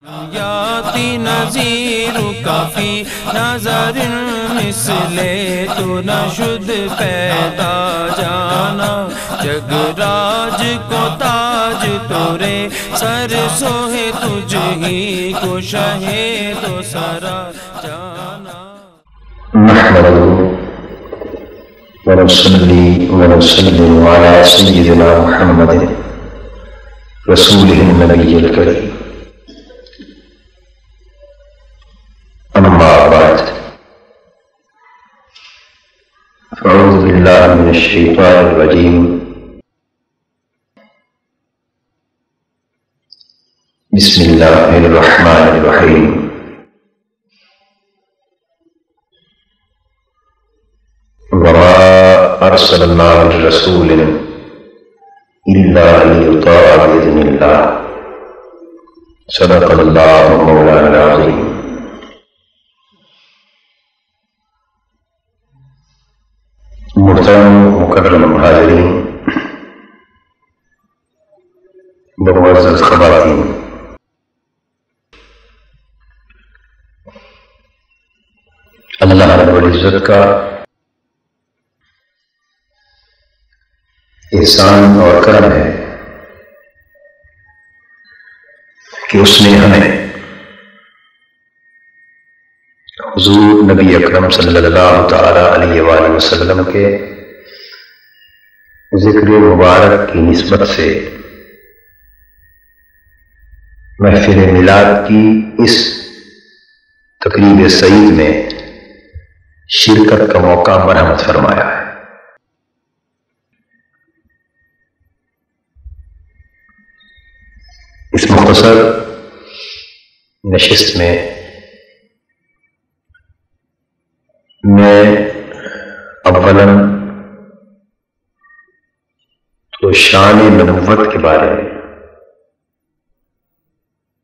یاتی نظیر کافی نظر مثل تو نشد پیدا جانا جگ راج کو تاج تورے سر سوہے تجھ ہی کو شہے تو سرا جانا نحمده ونصلي ونسلم على سيدنا محمد رسوله النبي الكريم أما بعد فأعوذ بالله من الشيطان الرجيم بسم الله الرحمن الرحيم وما أرسلنا من رسول إلا ليطاع بإذن الله صدق الله مولانا العظيم محترم مکرم حاضرین، معزز خواتین، اللہ رب العزت کا احسان اور کرم ہے کہ اس نے ہمیں حضور نبی اکرم صلی اللہ تعالی علیہ وآلہ وسلم کے ذکر مبارک کی نسبت سے محفل میلاد کی اس تقریب سعید میں شرکت کا موقع مرحمت فرمایا ہے۔ اس مختصر نشست میں میں اولاً تو شان نبوت کے بارے میں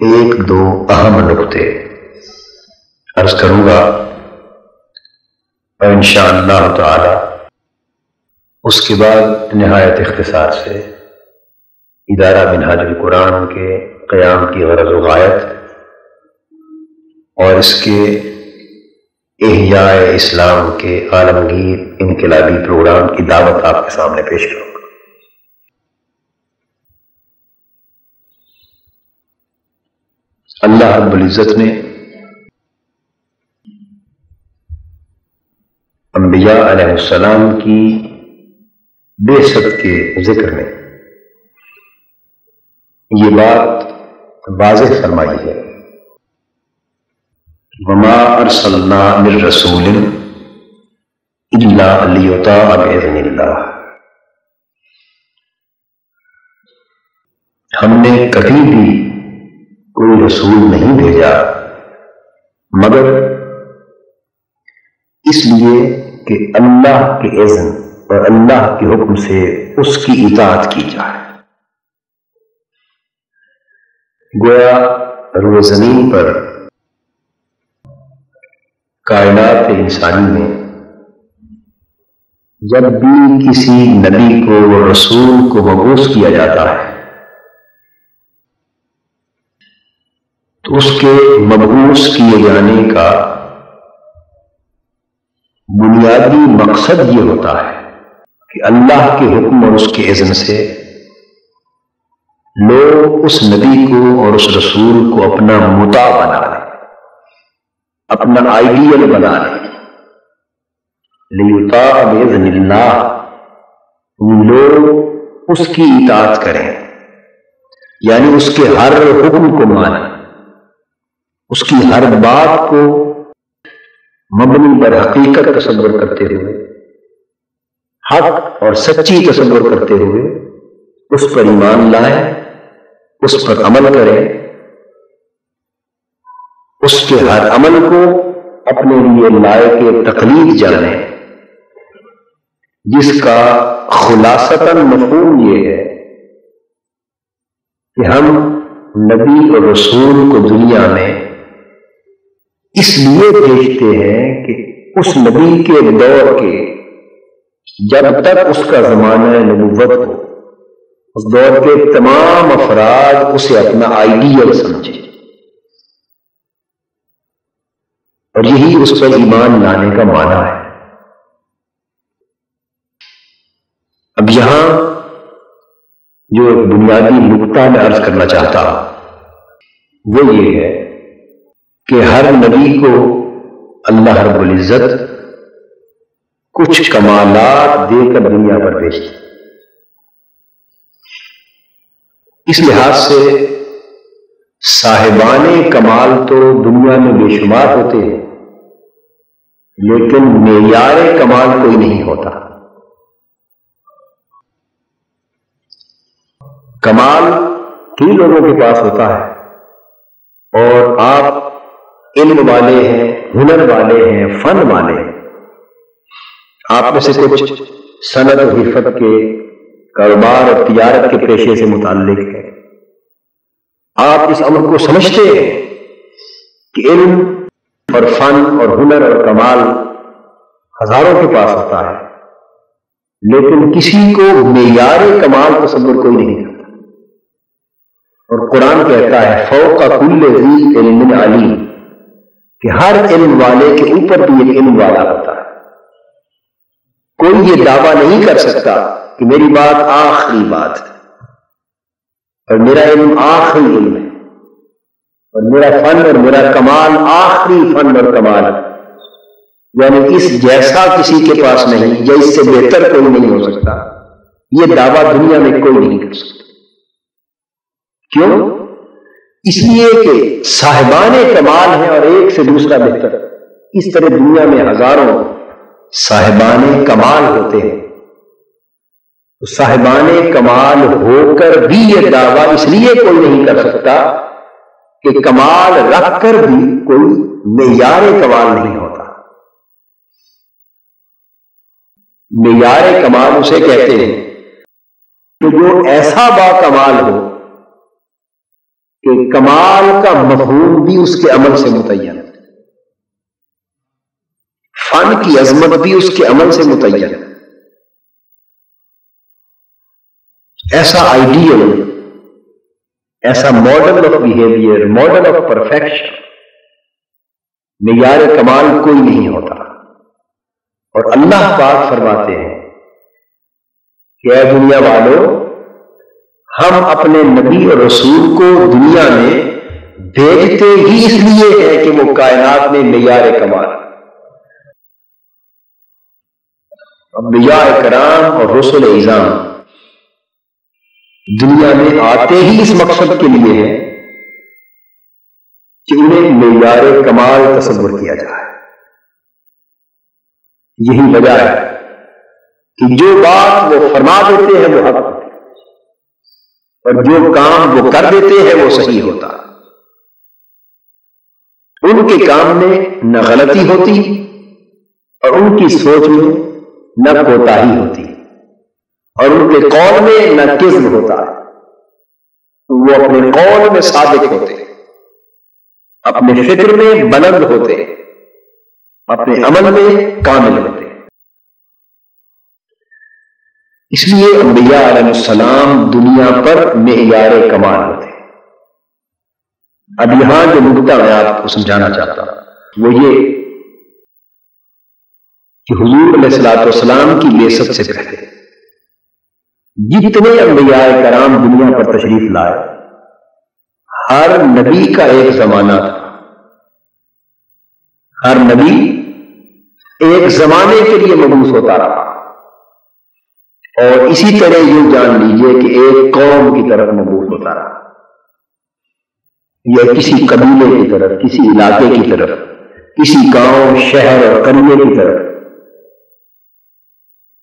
ایک دو اہم نقطے عرض کروں گا اور انشاءاللہ تعالی اس کے بعد نہایت اختصار سے ادارہ منہاج القرآن کے قیام کی غرض و غایت اور اس کے احیاء اسلام کے عالمگیر انقلابی پروگرام کی دعوت آپ کے سامنے پیش کروں گا۔ اللہ رب العزت نے انبیاء علیہ السلام کی بعثت کے ذکر میں یہ بات واضح فرمائی ہے، وما ارسلنا من رسول الا لیطاع باذن اللہ، ہم نے کبھی بھی کوئی رسول نہیں بھیجا مگر اس لیے کہ اللہ کے اذن اور اللہ کے حکم سے اس کی اطاعت کی جائے۔ گویا روئے زمین پر کائنات انسانی میں جب بھی کسی نبی کو و رسول کو مبعوث کیا جاتا ہے تو اس کے مبعوث کیے جانے کا بنیادی مقصد یہ ہوتا ہے کہ اللہ کے حکم اور اس کے اذن سے لوگ اس نبی کو اور اس رسول کو اپنا مطاع بنا لیں، اپنا آئیڈیل بنا لیں، لیطاع باذن اللہ، لوگ اس کی اطاعت کریں، یعنی اس کے ہر حکم کو مانیں، اس کی ہر بات کو مبنی بر حقیقت تصور کرتے ہوئے، حق اور سچی تصور کرتے ہوئے اس پر ایمان لائیں، اس پر عمل کریں، اس کے ہر عمل کو اپنے لیے لائق تقلید جانیں، جس کا خلاصتاً مفہوم یہ ہے کہ ہم نبی اور رسول کو دنیا میں اس لیے بھیجتے ہیں کہ اس نبی کے دور کے جب تک اس کا زمانہ نبوت ہو اس دور کے تمام افراد اسے اپنا آئیڈیل سمجھے، اور یہی اس پر ایمان لانے کا معنی ہے۔ اب یہاں جو ایک بنیادی نقطہ میں عرض کرنا چاہتا ہوں وہ یہ ہے کہ ہر نبی کو اللہ رب العزت کچھ کمالات دے کر دنیا پر بھیجتا۔ اس لحاظ سے صاحبان کمال تو دنیا میں بے شمار ہوتے ہیں، لیکن معیار کمال کوئی نہیں ہوتا۔ کمال کئی لوگوں کے پاس ہوتا ہے، اور آپ علم والے ہیں، ہنر والے ہیں، فن والے ہیں، آپ میں سے کچھ صنعت و حرفت کے کاروبار اور تجارت کے پیشے سے متعلق ہے، آپ اس امر کو سمجھتے ہیں کہ علم اور فن اور ہنر اور کمال ہزاروں کے پاس ہوتا ہے، لیکن کسی کو معیار کمال تصور کوئی نہیں کرتا۔ اور قرآن کہتا ہے فوق کل ذی علم علیم، کہ ہر علم والے کے اوپر بھی ایک علم والا ہوتا ہے۔ کوئی یہ دعویٰ نہیں کر سکتا کہ میری بات آخری بات ہے اور میرا علم آخری علم ہے اور میرا فن اور میرا کمال آخری فن اور کمال ہے، یعنی اس جیسا کسی کے پاس نہیں یا اس سے بہتر کوئی نہیں ہو سکتا۔ یہ دعویٰ دنیا میں کوئی نہیں کر سکتا۔ کیوں؟ اس لیے کہ صاحبان کمال ہیں اور ایک سے دوسرا بہتر۔ اس طرح دنیا میں ہزاروں صاحبان کمال ہوتے ہیں، تو صاحبان کمال ہو کر بھی یہ دعویٰ اس لیے کوئی نہیں کر سکتا کہ کمال رکھ کر بھی کوئی معیار کمال نہیں ہوتا۔ معیار کمال اسے کہتے ہیں کہ جو ایسا با کمال ہو کہ کمال کا مفہوم بھی اس کے عمل سے متعین ہے، فن کی عظمت بھی اس کے عمل سے متعین ہے۔ ایسا آئیڈیل، ایسا model of behaviour, model of perfection, معیار کمال کوئی نہیں ہوتا۔ اور اللہ پاک فرماتے ہیں کہ اے دنیا والوں، ہم اپنے نبی اور رسول کو دنیا میں بھیجتے ہی اس لیے ہے کہ وہ کائنات میں معیار کمال۔ انبیاء کرام اور رسل اعظام دنیا میں آتے ہی اس مقصد کے لیے ہیں کہ انہیں معیار کمال تصور کیا جائے۔ یہی وجہ ہے کہ جو بات وہ فرما دیتے ہیں وہ حق ہوتی ہے، اور جو کام وہ کر دیتے ہیں وہ صحیح ہوتا۔ ان کے کام میں نہ غلطی ہوتی اور ان کی سوچ میں نہ کوتاہی ہوتی، اور ان کے قول میں نہ کذب ہوتا۔ وہ اپنے قول میں صادق ہوتے، اپنے فکر میں بلند ہوتے، اپنے عمل میں کامل ہوتے۔ اس لیے انبیاء علیہ السلام دنیا پر معیار کمال ہوتے۔ اب یہاں جو نقطہ میں آپ کو سمجھانا چاہتا ہوں وہ یہ کہ حضور علیہ الصلوۃ والسلام کی بعثت سے پہلے جتنے انبیاء کرام دنیا پر تشریف لائے، ہر نبی کا ایک زمانہ تھا۔ ہر نبی ایک زمانے کے لیے مبعوث ہوتا رہا، اور اسی طرح یہ جان لیجئے کہ ایک قوم کی طرف مبعوث ہوتا رہا، یا کسی قبیلے کی طرف، کسی علاقے کی طرف، کسی گاؤں، شہر اور قریے کی طرف۔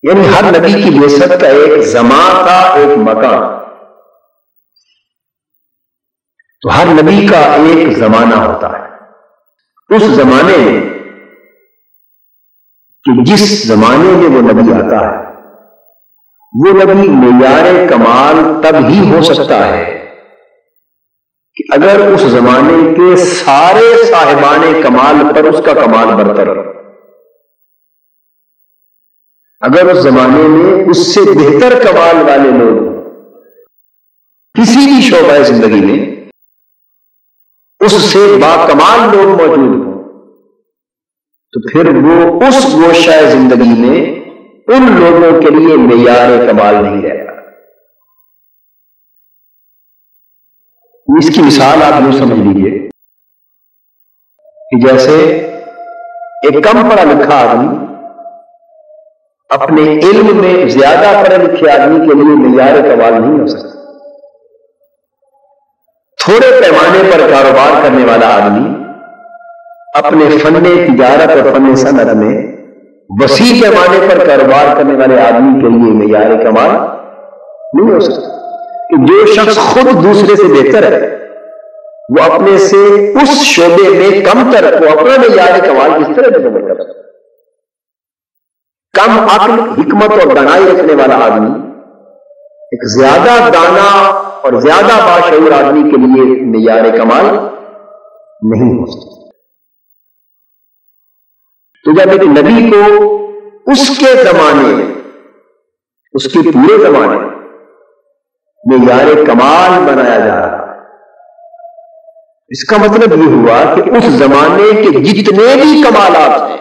یعنی ہر نبی کی بعثت کا ایک زمان تھا، ایک مکان۔ تو ہر نبی کا ایک زمانہ ہوتا ہے۔ اس زمانے میں کہ جس زمانے میں وہ نبی آتا ہے، وہ نبی معیار کمال تب ہی ہو سکتا ہے کہ اگر اس زمانے کے سارے صاحبان کمال پر اس کا کمال برتر ہو۔ اگر اس زمانے میں اس سے بہتر کمال والے لوگ کسی بھی شعبہ زندگی میں اس سے باکمال لوگ موجود ہوں، تو پھر وہ اس گوشہ زندگی میں ان لوگوں کے لیے معیار کمال نہیں رہتا. اس کی مثال آپ یوں سمجھ لیجیے کہ جیسے ایک کم پڑھا لکھا آدمی اپنے علم میں زیادہ پڑھے لکھے آدمی کے لیے معیار کمال نہیں ہو سکتا. تھوڑے پیمانے پر کاروبار کرنے والا آدمی اپنے فن تجارت اور فن صنعت میں وسیع پیمانے پر کاروبار کرنے والے آدمی کے لیے معیار کمال نہیں ہو سکتا. کہ جو شخص خود دوسرے سے بہتر ہے وہ اپنے سے اس شعبے میں کم تر کو اپنا معیار کمال کس طرح مکمل کر سکتا. کم عقل حکمت اور دانائی رکھنے والا آدمی ایک زیادہ دانا اور زیادہ باشعور آدمی کے لیے معیار کمال نہیں ہو سکتا. تو جب ایک نبی کو اس کے زمانے میں اس کے پورے زمانے میں معیار کمال بنایا جا رہا ہے، اس کا مطلب یہ ہوا کہ اس زمانے کے جتنے بھی کمالات ہیں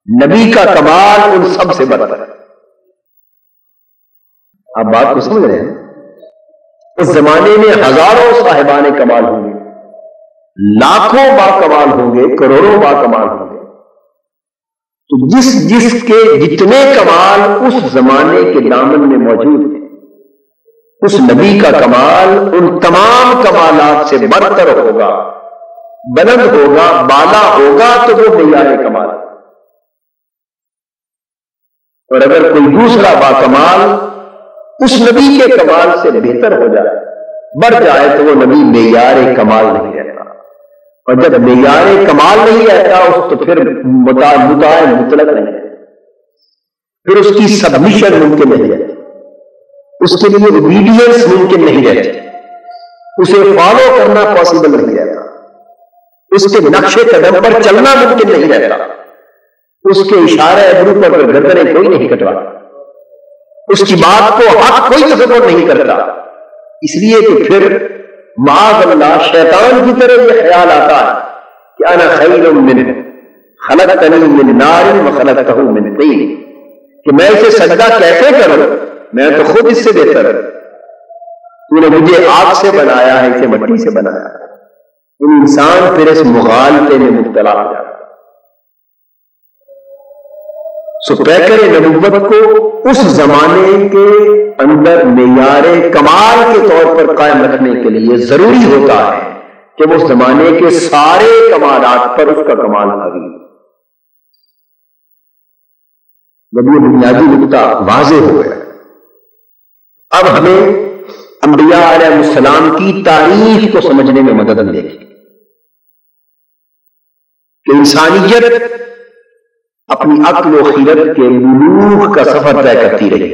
نبی کا کمال ان سب سے برتر ہے. آپ بات کو سمجھ رہے ہیں؟ اس زمانے میں ہزاروں صاحبان کمال ہوں گے، لاکھوں با کمال ہوں گے، کروڑوں با کمال ہوں گے. تو جس جس کے جتنے کمال اس زمانے کے دامن میں موجود ہیں، اس نبی کا کمال ان تمام کمالات سے برتر ہوگا، بلند ہوگا، بالا ہوگا، تو وہ معیار کمال. اور اگر کوئی دوسرا با کمال اس نبی کے کمال سے بہتر ہو جائے، بڑھ جائے، تو وہ نبی معیار کمال نہیں رہتا. اور جب معیار کمال نہیں رہتا اس تو پھر مطاع مطلق نہیں ہے، پھر اس کی سبمیشن ممکن نہیں رہتی، اس کے لیے اوبیڈینس ممکن نہیں رہتی، اسے فالو کرنا پاسبل نہیں رہتا، اس کے نقش قدم پر چلنا ممکن نہیں رہتا، اس کے اشارے ابرو پر گردنیں کوئی نہیں کٹواتا، اس کی بات کو حق کوئی تصور نہیں کرتا. اس لیے کہ پھر معاذ اللہ شیطان کی طرح یہ خیال آتا ہے کہ انا خیر منہ خلقتنی من نار وخلقتہ من طین، کہ میں اسے سجدہ کیسے کروں، میں تو خود اس سے بہتر ہوں، تو نے مجھے آگ سے بنایا ہے، اسے مٹی سے بنایا ہے. انسان پھر اس مغالطے میں مبتلا ہو جاتا ہے. سو پیکر نبوت کو اس زمانے کے اندر معیار کمال کے طور پر قائم رکھنے کے لیے ضروری ہوتا ہے کہ وہ زمانے کے سارے کمالات پر اس کا کمال حاوی ہو. جب یہ بنیادی نقطہ واضح ہو گیا، اب ہمیں انبیاء علیہ السلام کی تاریخ کو سمجھنے میں مدد ملے گی کہ انسانیت اپنی عقل و خیرت کے بلوغ کا سفر طے کرتی رہی.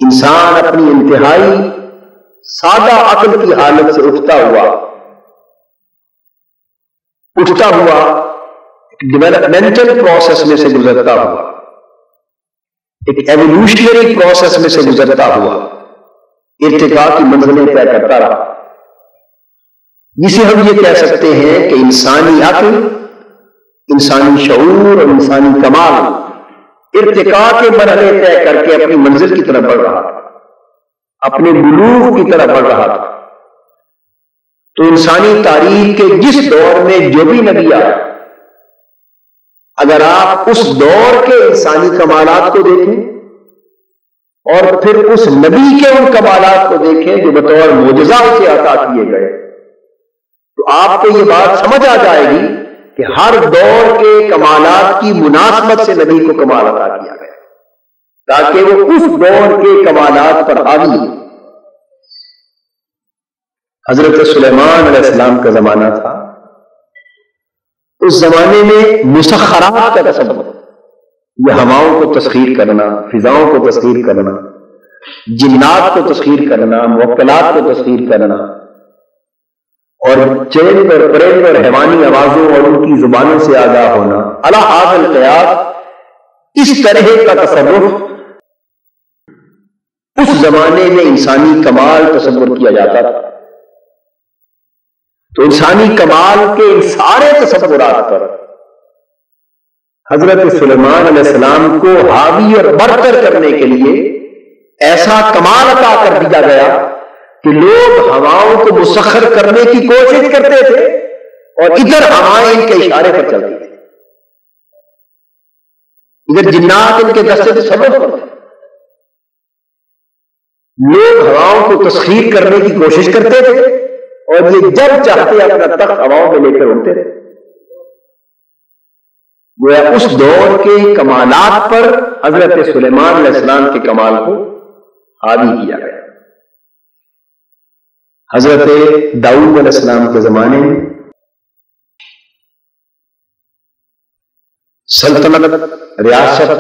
انسان اپنی انتہائی سادہ عقل کی حالت سے اٹھتا ہوا ڈیولپمنٹل پروسیس میں سے گزرتا ہوا، ایک ایوولوشنری پروسیس میں سے گزرتا ہوا ارتقاء کی منزلیں طے کرتا رہا، جسے ہم یہ کہہ سکتے ہیں کہ انسانی عقل، انسانی شعور اور انسانی کمال ارتقاء کے مرحلے طے کر کے اپنی منزل کی طرف بڑھ رہا تھا، اپنے بلوغ کی طرف بڑھ رہا تھا. تو انسانی تاریخ کے جس دور میں جو بھی نبی آیا، اگر آپ اس دور کے انسانی کمالات کو دیکھیں اور پھر اس نبی کے ان کمالات کو دیکھیں جو بطور معجزہ اسے عطا کیے گئے، تو آپ کو یہ بات سمجھ آ جائے گی کہ ہر دور کے کمالات کی مناسبت سے نبی کو کمال عطا کیا گیا تاکہ وہ اس دور کے کمالات پر حاوی ہو. حضرت سلیمان علیہ السلام کا زمانہ تھا، اس زمانے میں مسخرات کا تصور، یہ ہواؤں کو تسخیر کرنا، فضاؤں کو تسخیر کرنا، جنات کو تسخیر کرنا، موکلات کو تسخیر کرنا، اور چرند اور پرند اور حیوانی آوازوں اور ان کی زبانوں سے آگاہ ہونا، علی حاصل قیاس، اس طرح کا تصور اس زمانے میں انسانی کمال تصور کیا جاتا تھا. تو انسانی کمال کے ان سارے تصورات پر حضرت سلیمان علیہ السلام کو حاوی اور برتر کرنے کے لیے ایسا کمال عطا کر دیا گیا کہ لوگ ہواؤں کو مسخر کرنے کی کوشش کرتے تھے اور ادھر ہوائیں ان کے اشارے پر چلتی تھی، ادھر جنات ان کے دستے تصرف پر تھے۔ لوگ ہواؤں کو تسخیر کرنے کی کوشش کرتے تھے اور یہ جب چاہتے اپنا تخت ہواؤں میں لے کر اڑتے تھے۔ گویا اس دور کے کمالات پر حضرت سلیمان علیہ السلام کے کمال کو حاوی کیا گیا۔ حضرت داؤد علیہ السلام کے زمانے میں سلطنت، ریاست،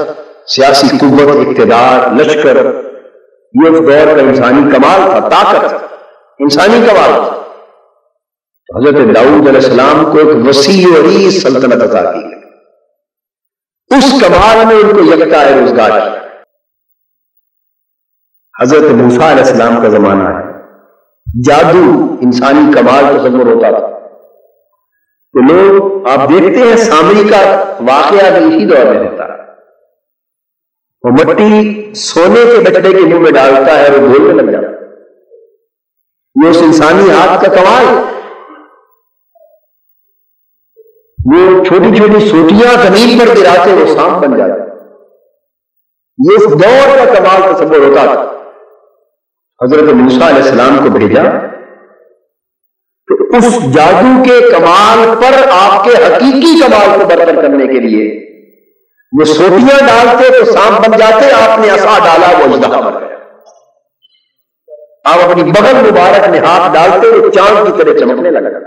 سیاسی قوت، اقتدار، لشکر، یہ اس دور کا انسانی کمال تھا، طاقت، انسانی کمال تھا۔ حضرت داؤد علیہ السلام کو ایک وسیع و عریض سلطنت عطا کی گئی، اس کمال میں ان کو یکتا روزگار کیا۔ حضرت موسیٰ علیہ السلام کا زمانہ ہے، جادو انسانی کمال تصور ہوتا تھا تو لوگ، آپ دیکھتے ہیں سامری کا واقعہ بھی اسی دور میں ہوتا ہے، وہ مٹی سونے کے بچڑے کے منہ میں ڈالتا ہے اور وہ بولنے لگ جاتا ہے۔ یہ اس انسانی ہاتھ کا کمال ہے۔ وہ چھوٹی چھوٹی سوٹیاں زمین پر گراتے وہ سانپ بن جاتے، یہ اس دور کا کمال تصور ہوتا تھا۔ حضرت موسیٰ علیہ السلام کو بھیجا تو اس جادو کے کمال پر آپ کے حقیقی کمال کو برتر کرنے کے لیے وہ سوٹیاں ڈالتے تو سانپ بن جاتے، آپ نے عصا ڈالا وہ اژدہا بن گیا۔ آپ اپنی بغل مبارک میں ہاتھ ڈالتے وہ چاند کی طرح چمکنے لگا۔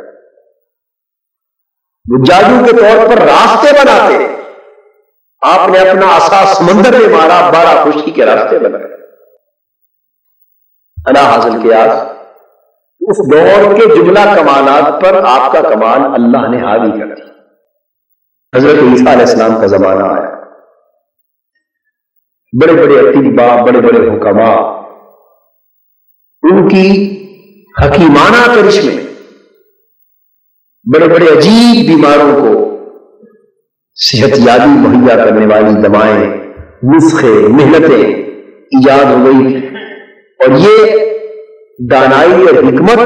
وہ جادو کے طور پر راستے بناتے، آپ نے اپنا عصا سمندر میں مارا، بارہ خشکی کے راستے بنا گئے۔ انا حاصل کیا اس دور کے جملہ کمالات پر آپ کا کمال اللہ نے حاوی کر دیا۔ حضرت عیسیٰ علیہ السلام کا زمانہ آیا، بڑے بڑے اطباء، بڑے بڑے حکماء، ان کی حکیمانہ کرشمے، بڑے بڑے عجیب بیماروں کو صحت یابی مہیا کرنے والی دوائیں، نسخے، محنتیں ایجاد ہو گئی، اور یہ دانائی اور حکمت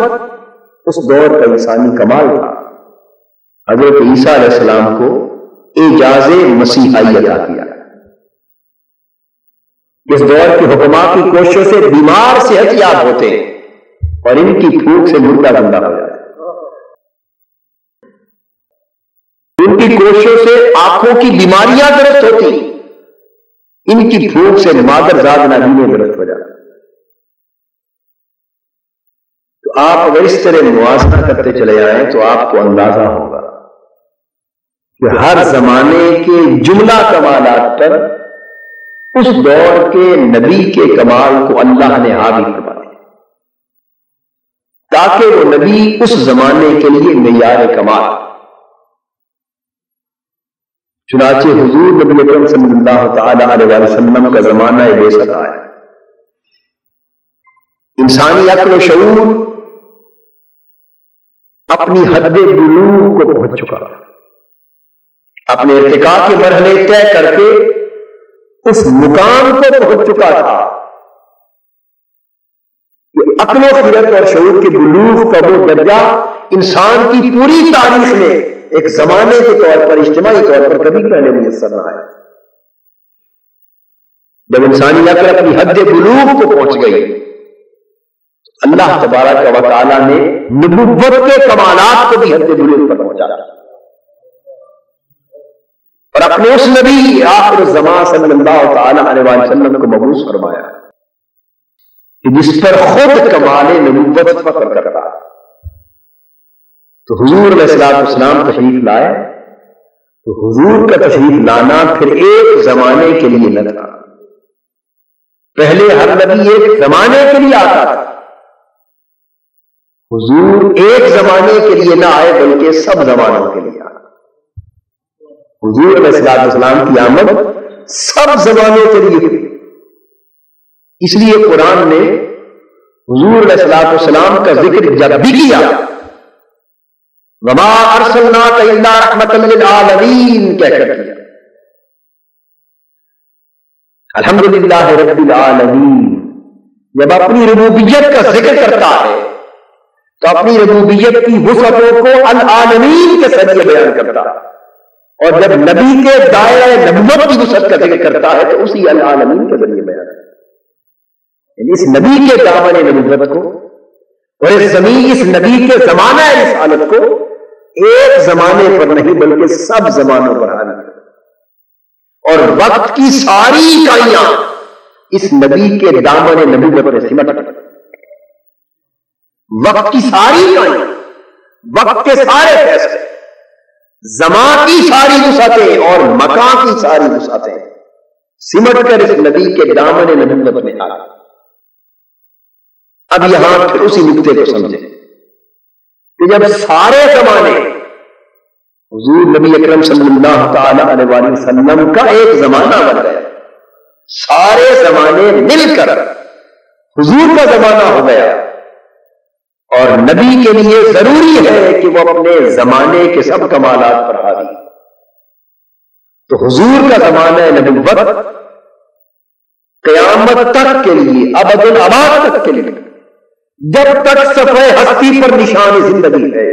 اس دور کا انسانی کمال تھا۔ حضرت عیسیٰ علیہ السلام کو اعجاز مسیحائی عطا کیا۔ اس دور کے حکماء کی کوششوں سے بیمار صحت یاب ہوتے اور ان کی پھوک سے مردہ زندہ ہو جاتے، ان کی کوششوں سے آنکھوں کی بیماریاں درست ہوتی، ان کی پھوک سے مادر زاد نابینے درست ہو جاتی۔ تو آپ اگر اس طرح موازنہ کرتے چلے آئیں تو آپ کو اندازہ ہوگا کہ ہر زمانے کے جملہ کمالات پر اس دور کے نبی کے کمال کو اللہ نے حاوی فرما دیا، تاکہ وہ نبی اس زمانے کے لیے معیار کمال۔ چنانچہ حضور نبی اکرم صلی اللہ تعالی علیہ وسلم کا زمانہ بعثت آیا، انسانی عقل و شعور اپنی حد بلوغ کو پہنچ چکا، اپنے ارتقاء کے مرحلے طے کر کے اس مقام کو پہنچ چکا تھا کہ عقل و خرد اور شعور کے بلوغ کا وہ درجہ انسان کی پوری تاریخ میں ایک زمانے کے طور پر، اجتماعی طور پر کبھی پہلے میسر نہ آیا۔ جب انسانی عقل اپنی حد بلوغ کو پہنچ گئی، اللہ تبارک و تعالی نے نبوت کے کمالات کو بھی حد بلوغ پر پہنچا اور اپنے اس نبی آخر الزمان صلی اللہ تعالی علیہ وسلم کو مبعوث فرمایا کہ جس پر خود کمال نبوت فخر کرتا۔ تو حضور علیہ السلام تشریف لائے تو حضور کا تشریف لانا پھر ایک زمانے کے لیے نہ تھا، پہلے ہر نبی ایک زمانے کے لیے آتا تھا، حضور ایک زمانے کے لیے نہ آئے بلکہ سب زمانوں کے لیے آئے۔ حضور علیہ السلام کی آمد سب زمانوں کے لیے تھی، اس لیے قرآن نے حضور علیہ السلام کا ذکر جب بھی کیا وَمَا أَرْسَلْنَاكَ إِلَّا رَحْمَةً لِلْعَالَمِينَ کہہ کر کیا، الحمدللہ رب العالمین جب اپنی ربوبیت کا ذکر کرتا ہے تو اپنی ربوبیت کی وسعتوں کو العالمین کے ذریعے بیان کرتا ہے، اور جب نبی کے دائرہ نبوت کی وسعت کا ذکر کرتا ہے تو اسی العالمین کے ذریعے بیان کرتا ہے، یعنی اس نبی کے دامن نبوت کو اور اس نبی کے زمانہ رسالت کو ایک زمانے پر نہیں بلکہ سب زمانوں پر حاضر ہے، اور وقت کی ساری اکائیاں اس نبی کے دامن نبوت میں سمٹ گئی۔ وقت کی ساری اکائیاں، وقت کے سارے فیصلے، زمان کی ساری وسعتیں اور مکان کی ساری وسعتیں سمٹ کر اس نبی کے دامن نبوت میں آ گئی۔ اب یہاں پھر اسی نقطے کو سمجھیں کہ جب سارے زمانے حضور نبی اکرم صلی اللہ تعالی علیہ وسلم کا ایک زمانہ بن گیا، سارے زمانے مل کر حضور کا زمانہ ہو گیا، اور نبی کے لیے ضروری ہے کہ وہ اپنے زمانے کے سب کمالات پر حاضر، تو حضور کا زمانہ نبوت قیامت تک کے لیے، ابد الآباد تک کے لیے، جب تک صفحہ ہستی پر نشان زندگی ہے،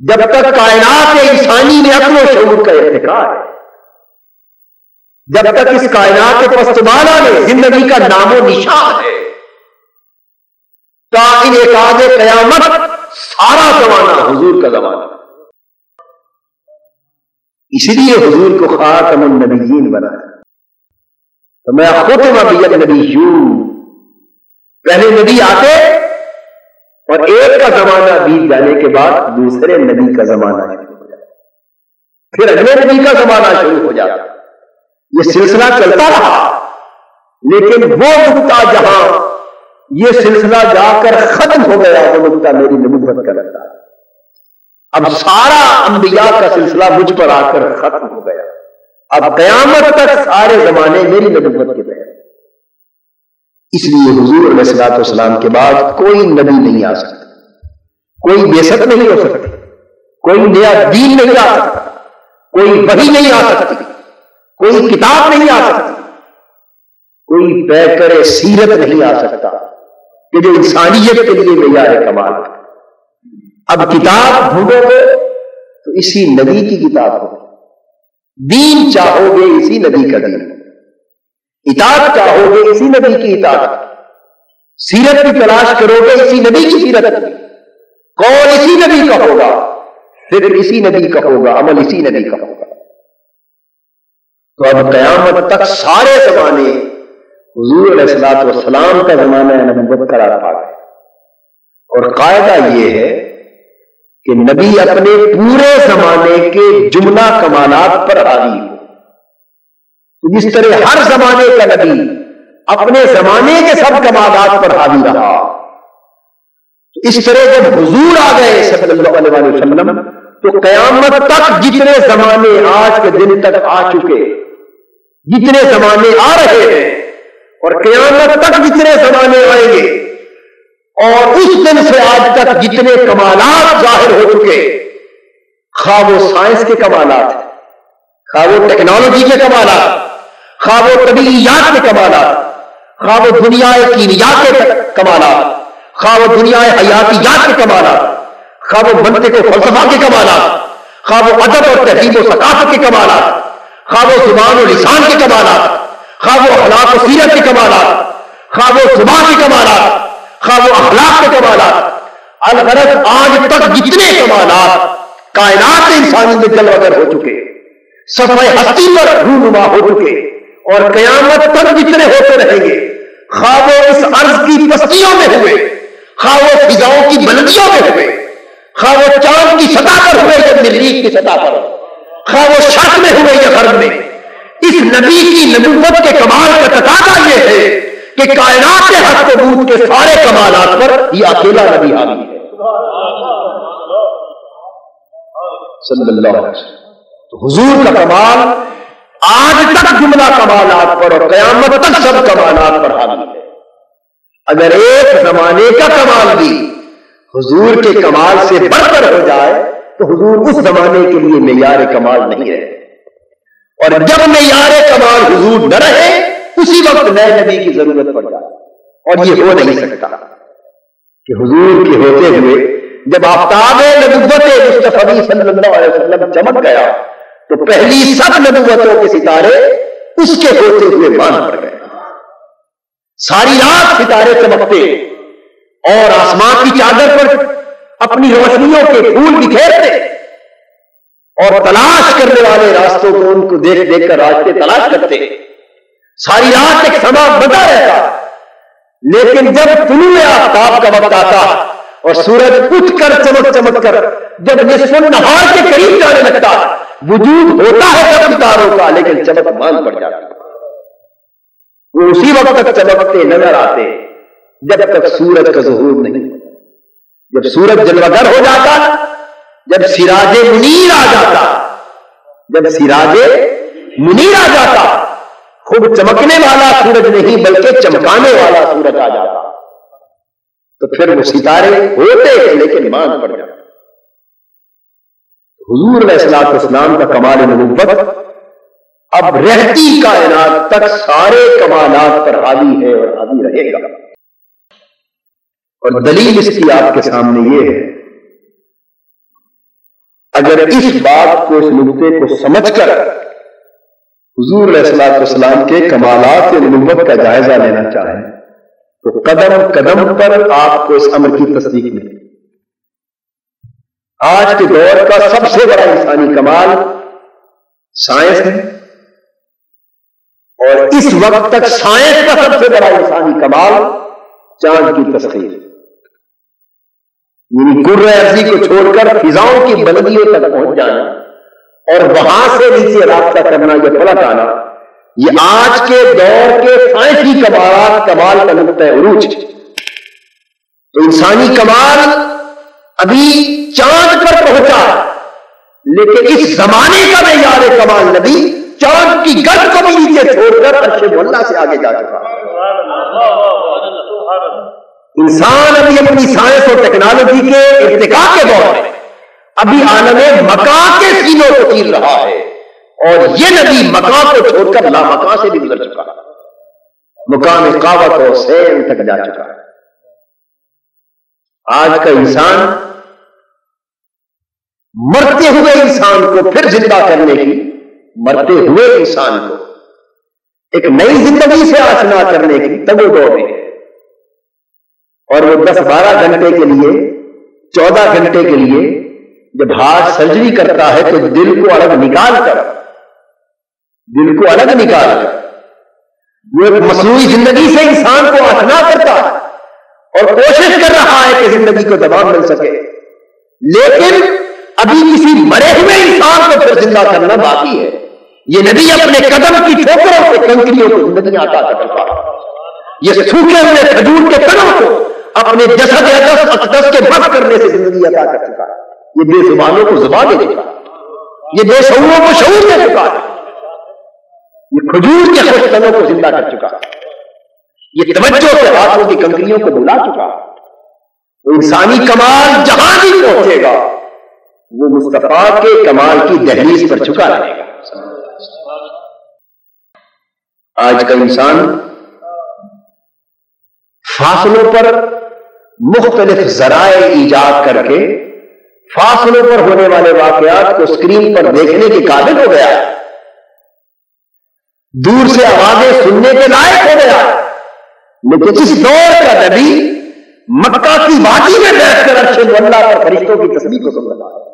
جب تک کائنات انسانی میں عقل و شعور کا ارتقاء ہے، جب تک اس کائنات پست بالا میں زندگی کا نام و نشان ہے، تا انعقاد قیامت سارا زمانہ حضور کا زمانہ، اس لیے حضور کو خاتم النبیین بنایا۔ تو میں ختم بالنبیون، پہلے نبی آتے اور ایک کا زمانہ بیت جانے کے بعد دوسرے نبی کا زمانہ شروع ہو جاتا، پھر اگلے نبی کا زمانہ شروع ہو جاتا، یہ سلسلہ چلتا رہا، لیکن وہ نقطہ جہاں یہ سلسلہ جا کر ختم ہو گیا وہ نقطہ میری نبوت کا لگتا ہے۔ اب سارا انبیاء کا سلسلہ مجھ پر آ کر ختم ہو گیا، اب قیامت تک سارے زمانے میری نبوت کے تحت، اس لیے حضور علیہ الصلوۃ والسلام کے بعد کوئی نبی نہیں آ سکتا، کوئی بعثت نہیں ہو سکتی، کوئی نیا دین نہیں آ سکتا، کوئی وحی نہیں آ سکتی، کوئی کتاب نہیں آ سکتی، کوئی پیکر سیرت نہیں آ سکتا کہ جو انسانیت کے لیے معیار کمال ہے۔ اب کتاب ڈھونڈو گے تو اسی نبی کی کتاب ہوگی، دین چاہو گے اسی نبی کا دین، اطاعت چاہو گے اسی نبی کی اطاعت، سیرت کی تلاش کرو گے اسی نبی کی سیرت، قول اسی نبی کا ہوگا، فکر اسی نبی کا ہوگا، عمل اسی نبی کا ہوگا۔ تو اب قیامت تک سارے زمانے حضور علیہ الصلوۃ والسلام کا زمانہ نبوت قرار پا گئے، اور قاعدہ یہ ہے کہ نبی اپنے پورے زمانے کے جملہ کمالات پر حاوی ہو، جس طرح ہر زمانے کا نبی اپنے زمانے کے سب کمالات پر حاوی رہا، اس طرح جب حضور آ گئے صلی اللہ علیہ وسلم تو قیامت تک جتنے زمانے آج کے دن تک آ چکے، جتنے زمانے آ رہے ہیں اور قیامت تک جتنے زمانے آئیں گے، اور اس دن سے آج تک جتنے کمالات ظاہر ہو چکے، خواہ وہ سائنس کے کمالات، خواہ وہ ٹیکنالوجی کے کمالات، خواہ وہ طبیعیات کے کمالات، خواہ وہ دنیا کیمیاء کے کمالات، خواہ وہ دنیا حیاتیات کے کمالات، خواہ وہ منطق و فلسفہ کے کمالات، خواہ وہ ادب اور تہذیب و ثقافت کے کمالات، خواہ وہ زبان و لسان کے کمالات، خواہ وہ اخلاق و سیرت کے کمالات، خواہ وہ زبان کے کمالات، خواہ وہ اخلاق کے کمالات، الغرض آج تک جتنے کمالات کائنات انسانی میں جلوہ گر ہو چکے، صفحہ ہستی پر رونما ہو چکے، اور قیامت تک جتنے ہوتے رہیں گے، خواہ وہ اس عرض کی پستیوں میں ہوئے، خواہ وہ فضاؤں کی بلندیوں میں ہوئے، خواہ وہ چاند کی سطح پر ہوئے یا مریخ کی سطح پر، خواہ وہ شرق میں ہوئے یا غرب میں، اس نبی کی نبوت کے کمال کا تقاضا یہ ہے کہ کائنات کے حق ثبوت کے سارے کمالات پر یہ اکیلا نبی حاوی ہے صلی اللہ علیہ وسلم۔ تو حضور کا کمال آج تک جملہ کمالات پر اور قیامت تک سب کمالات پر حاوی ہے۔ اگر ایک زمانے کا کمال بھی حضور کے کمال سے بڑھ کر ہو جائے تو حضور اس زمانے کے لیے معیار کمال نہیں رہے، اور جب معیار کمال حضور نہ رہے اسی وقت نئے نبی کی ضرورت پڑ جائے. اور یہ ہو نہیں سکتا کہ حضور کے ہوتے ہوئے جب آفتاب نبوت مصطفی صلی اللہ علیہ وسلم چمک گیا تو پہلی سب نبوتوں کے ستارے اس کے ہوتے ہوئے مان پڑ گئے. ساری رات ستارے چمکتے اور آسمان کی چادر پر اپنی روشنیوں کے پھول بکھیرتے اور تلاش کرنے والے راستوں کو ان کو دیکھ دیکھ کر راستے تلاش کرتے. ساری رات ایک سما بندہ رہتا، لیکن جب طلوع آفتاب کا وقت آتا اور سورج اٹھ کر چمک چمک کر جب نصف النہار کے قریب جانے لگتا، وجود ہوتا ہے سب ستاروں کا لیکن چمک مان پڑ جاتی. وہ اسی وقت تک چمکتے نظر آتے جب تک سورج کا ظہور نہیں. جب سورج جلوگر ہو جاتا، جب سراج منیر آ جاتا، جب سراج منیر آ جاتا، خوب چمکنے والا سورج نہیں بلکہ چمکانے والا سورج آ جاتا، تو پھر وہ ستارے ہوتے لیکن مان پڑ جاتے. حضور علیہ الصلوۃ والسلام کا کمال نبوت اب رہتی کائنات تک سارے کمالات پر حاوی ہے اور حاوی رہے گا. اور دلیل اس کی آپ کے سامنے یہ ہے، اگر اس بات کو، اس نقطے کو سمجھ کر حضور علیہ الصلوۃ والسلام کے کمالات نبوت کا جائزہ لینا چاہیں تو قدم قدم پر آپ کو اس امر کی تصدیق ملے. آج کے دور کا سب سے بڑا انسانی کمال سائنس ہے، اور اس وقت تک سائنس کا سب سے بڑا انسانی کمال چاند کی تسخیر، یعنی کرۂ ارضی کو چھوڑ کر فضاؤں کی بلندیوں تک پہنچ جانا اور وہاں سے نیچے رابطہ کرنا، یہ پلٹ آنا، یہ آج کے دور کے سائنسی کمال کا نقطہ عروج. تو انسانی کمال ابھی چاند پر پہنچا، لیکن اس زمانے کا معیار کمال نبی چاند کی گرد کو بھی نیچے چھوڑ کر عرش مولا سے آگے جا چکا. انسان ابھی اپنی سائنس اور ٹیکنالوجی کے ارتقاء کے دور میں ابھی عالم مکان کے سینوں کو چیر رہا ہے، اور یہ نبی مکان کو چھوڑ کر لامکان سے بھی گزر چکا ہے، مقام قاوت اور سین تک جا چکا ہے. آج کا انسان مرتے ہوئے انسان کو پھر زندہ کرنے کی، مرتے ہوئے انسان کو ایک نئی زندگی سے آشنا کرنے کی تگ و دو میں ہے. اور وہ 10-12 گھنٹے کے لیے، 14 گھنٹے کے لیے جب ہارٹ سرجری کرتا ہے تو دل کو الگ نکال کر وہ ایک مصنوعی زندگی سے انسان کو آشنا کرتا اور کوشش کر رہا ہے کہ زندگی کو دوام مل سکے، لیکن ابھی کسی مرے ہوئے انسان کو پھر زندہ کرنا باقی ہے. یہ نبی اپنے قدم کی ٹھوکروں سے کنکریوں کو زندگی عطا کرتا ہے. یہ سوکھے ہوئے کھجور کے تنوں کو اپنے جسد اقدس کے بس کرنے سے زندگی عطا کر چکا ہے. یہ بے زبانوں کو زبان دے چکا ہے، یہ بے شعوروں کو شعور دے چکا ہے، یہ کھجور کے خوش تنوں کو زندہ کر چکا ہے، یہ توجہ سے ہاتھوں کی کنکریوں کو بلا چکا ہے. انسانی کمال جہاں بھی پہنچے گا وہ مصطفیٰ کے کمال کی دہلیز پر جھکا رہے گا. آج کا انسان فاصلوں پر مختلف ذرائع ایجاد کر کے فاصلوں پر ہونے والے واقعات کو اسکرین پر دیکھنے کے قابل ہو گیا، دور سے آوازیں سننے کے لائق ہو گیا. لیکن اس دور کا نبی مکہ کی وادی میں بیٹھ کر عرش مولا پر فرشتوں کی تسبیح کو سن رہا ہے،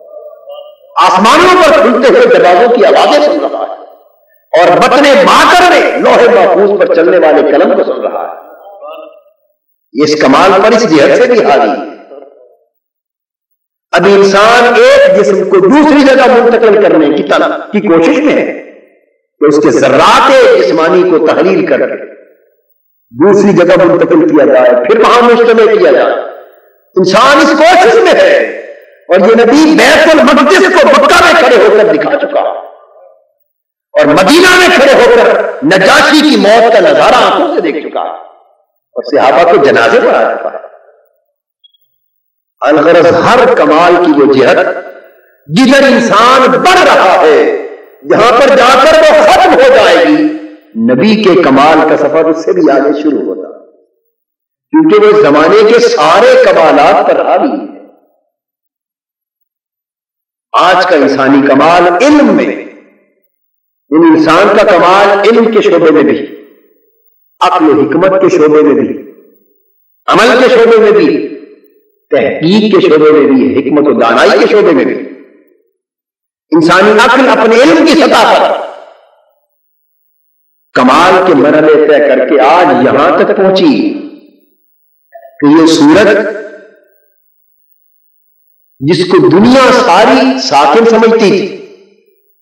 آسمانوں پر کھلتے ہوئے دروازوں کی آوازیں سن رہا ہے، اور بطن مادر میں لوح محفوظ پر چلنے والے قلم کو سن رہا ہے. اس کمال پر اس جہت سے بھی حاوی ہے. ابھی انسان ایک جسم کو دوسری جگہ منتقل کرنے کی کوشش میں ہے کہ اس کے ذرات جسمانی کو تحلیل کر کے دوسری جگہ منتقل کیا جائے، پھر وہاں مجتمع کیا جائے. انسان اس کوشش میں ہے، اور یہ نبی بیت المقدس کو مکہ میں کھڑے ہو کر دکھا چکا اور مدینہ میں کھڑے ہو کر نجاشی کی موت کا نظارہ آنکھوں سے دیکھ چکا اور صحابہ کو جنازے پر آ چکا ہے. الغرض ہر کمال کی وہ جہت جدھر انسان بڑھ رہا ہے جہاں پر جا کر وہ ختم ہو جائے گی، نبی کے کمال کا سفر اس سے بھی آگے شروع ہوتا، کیونکہ وہ زمانے کے سارے کمالات پر حاوی ہے۔ آج کا انسانی کمال علم میں، ان انسان کا کمال علم کے شعبے میں بھی، عقل و حکمت کے شعبے میں بھی، عمل کے شعبے میں بھی، تحقیق کے شعبے میں بھی، حکمت و دانائی کے شعبے میں بھی۔ انسانی عقل اپنے علم کی سطح پر کمال کے مرحلے طے کر کے آج یہاں تک پہنچی کہ یہ سورج جس کو دنیا ساری ساکن سمجھتی تھی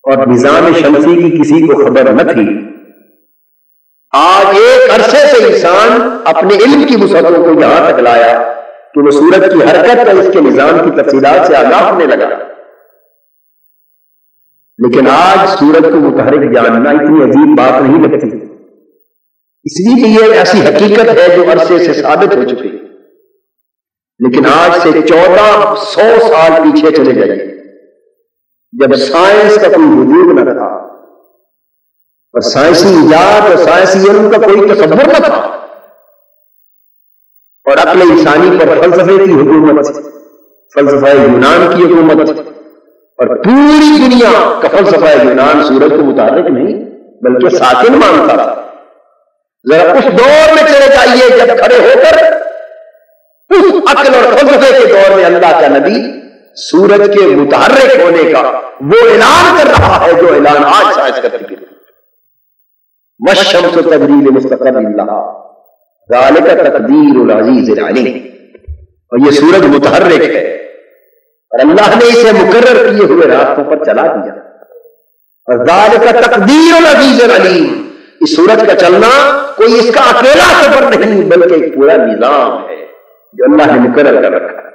اور نظام شمسی کی کسی کو خبر نہ تھی، آج ایک عرصے سے انسان اپنے علم کی وسعتوں کو یہاں تک لایا کہ وہ سورج کی حرکت اور اس کے نظام کی تفصیلات سے آگاہ ہونے لگا۔ لیکن آج سورج کو متحرک جاننا اتنی عجیب بات نہیں لگتی، اس لیے کہ یہ ایسی حقیقت ہے جو عرصے سے ثابت ہو چکی۔ لیکن آج سے 1400 سال پیچھے چلے جائیے، جب سائنس کا کوئی وجود نہ تھا اور سائنسی ایجاد اور سائنسی علم کا کوئی تصور نہ تھا، اور عقل انسانی پر فلسفے کی حکومت، فلسفہ یونان کی حکومت، اور پوری دنیا کا فلسفہ یونان سورج کو متحرک نہیں بلکہ ساکن مانتا تھا۔ ذرا اس دور میں چلے جائیے جب کھڑے ہو کر اس عقل اور فلسفے کے دور میں اللہ کا نبی سورج کے متحرک ہونے کا وہ اعلان کر رہا ہے جو اعلان آج سائنس کرتی ہے۔ وَالشَّمْسُ تَجْرِي لِمُسْتَقَرٍّ لَهَا ذَلِكَ تَقْدِيرُ الْعَزِيزِ الْعَلِيمِ۔ اور یہ سورج متحرک ہے اور اللہ نے اسے مقرر کیے ہوئے راستوں پر چلا دیا، اور ذَلِكَ تَقْدِيرُ الْعَزِيزِ الْعَلِيمِ۔ اس سورج کا چلنا کوئی اس کا اکیلا سفر نہیں بلکہ ایک پورا نظام ہے جو اللہ نے مقرر کر رکھا ہے۔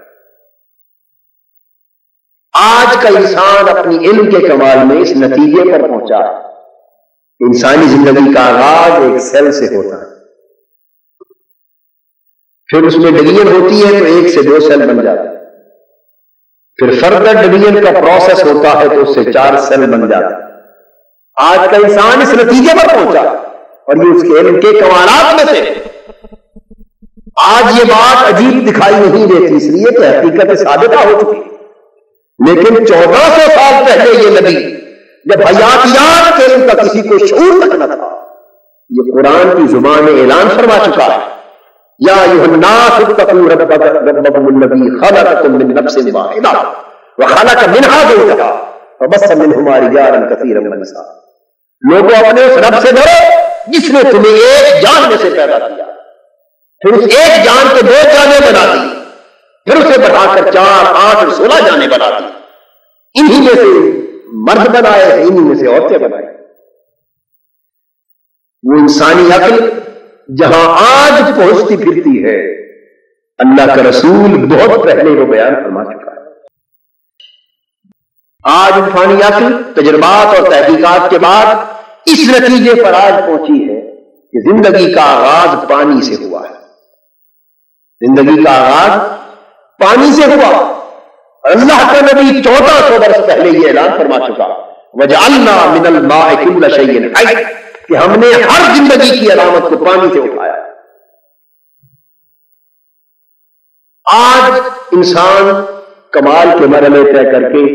آج کا انسان اپنی علم کے کمال میں اس نتیجے پر پہنچا کہ انسانی زندگی کا آغاز ایک سیل سے ہوتا ہے، پھر اس میں ڈویژن ہوتی ہے تو 1 سے 2 سیل بن جاتا ہے، پھر فردر ڈویژن کا پروسیس ہوتا ہے تو اس سے 4 سیل بن جاتا ہے۔ آج کا انسان اس نتیجے پر پہنچا اور یہ اس کے علم کے کمالات میں سے۔ آج یہ بات عجیب دکھائی نہیں دیتی اس لیے کہ حقیقت ثابتہ ہو چکی، لیکن 1400 سال پہلے یہ نبی جب حیاتیات کے علم کا کسی کو شعور تک نہ تھا، یہ قرآن کی زبان میں اعلان فرما چکا ہے، یا ایھا الناس اتقوا ربکم الذی خلقکم من نفس واحدہ وخلق منها زوجها وبث منهما رجالا کثیرا ونساء۔ لوگوں اپنے اس رب سے ڈرو جس نے تمہیں ایک جان میں سے پیدا کیا، پھر اس ایک جان کے 2 جانیں بنا دی، پھر اسے بڑھا کر 4، 8 اور 16 جانیں بنا دی، انہی میں سے مرد بنائے، انہی میں سے عورتیں بنائے۔ وہ انسانی عقل جہاں آج پہنچتی پھرتی ہے، اللہ کا رسول بہت پہلے وہ بیان فرما چکا ہے۔ آج انسانی عقل تجربات اور تحقیقات کے بعد اس نتیجے پر آج پہنچی ہے کہ زندگی کا آغاز پانی سے ہوا ہے، زندگی کا آغاز پانی سے ہوا، اور اللہ کا نبی 1400 برس پہلے یہ اعلان فرما چکا، وَجَعَلْنَا مِنَ الْمَاءِ كُلَّ شَيْءٍ حَيٍّ، کہ ہم نے ہر زندگی کی علامت کو پانی سے اٹھایا۔ آج انسان کمال کے مرحلے طے کر کے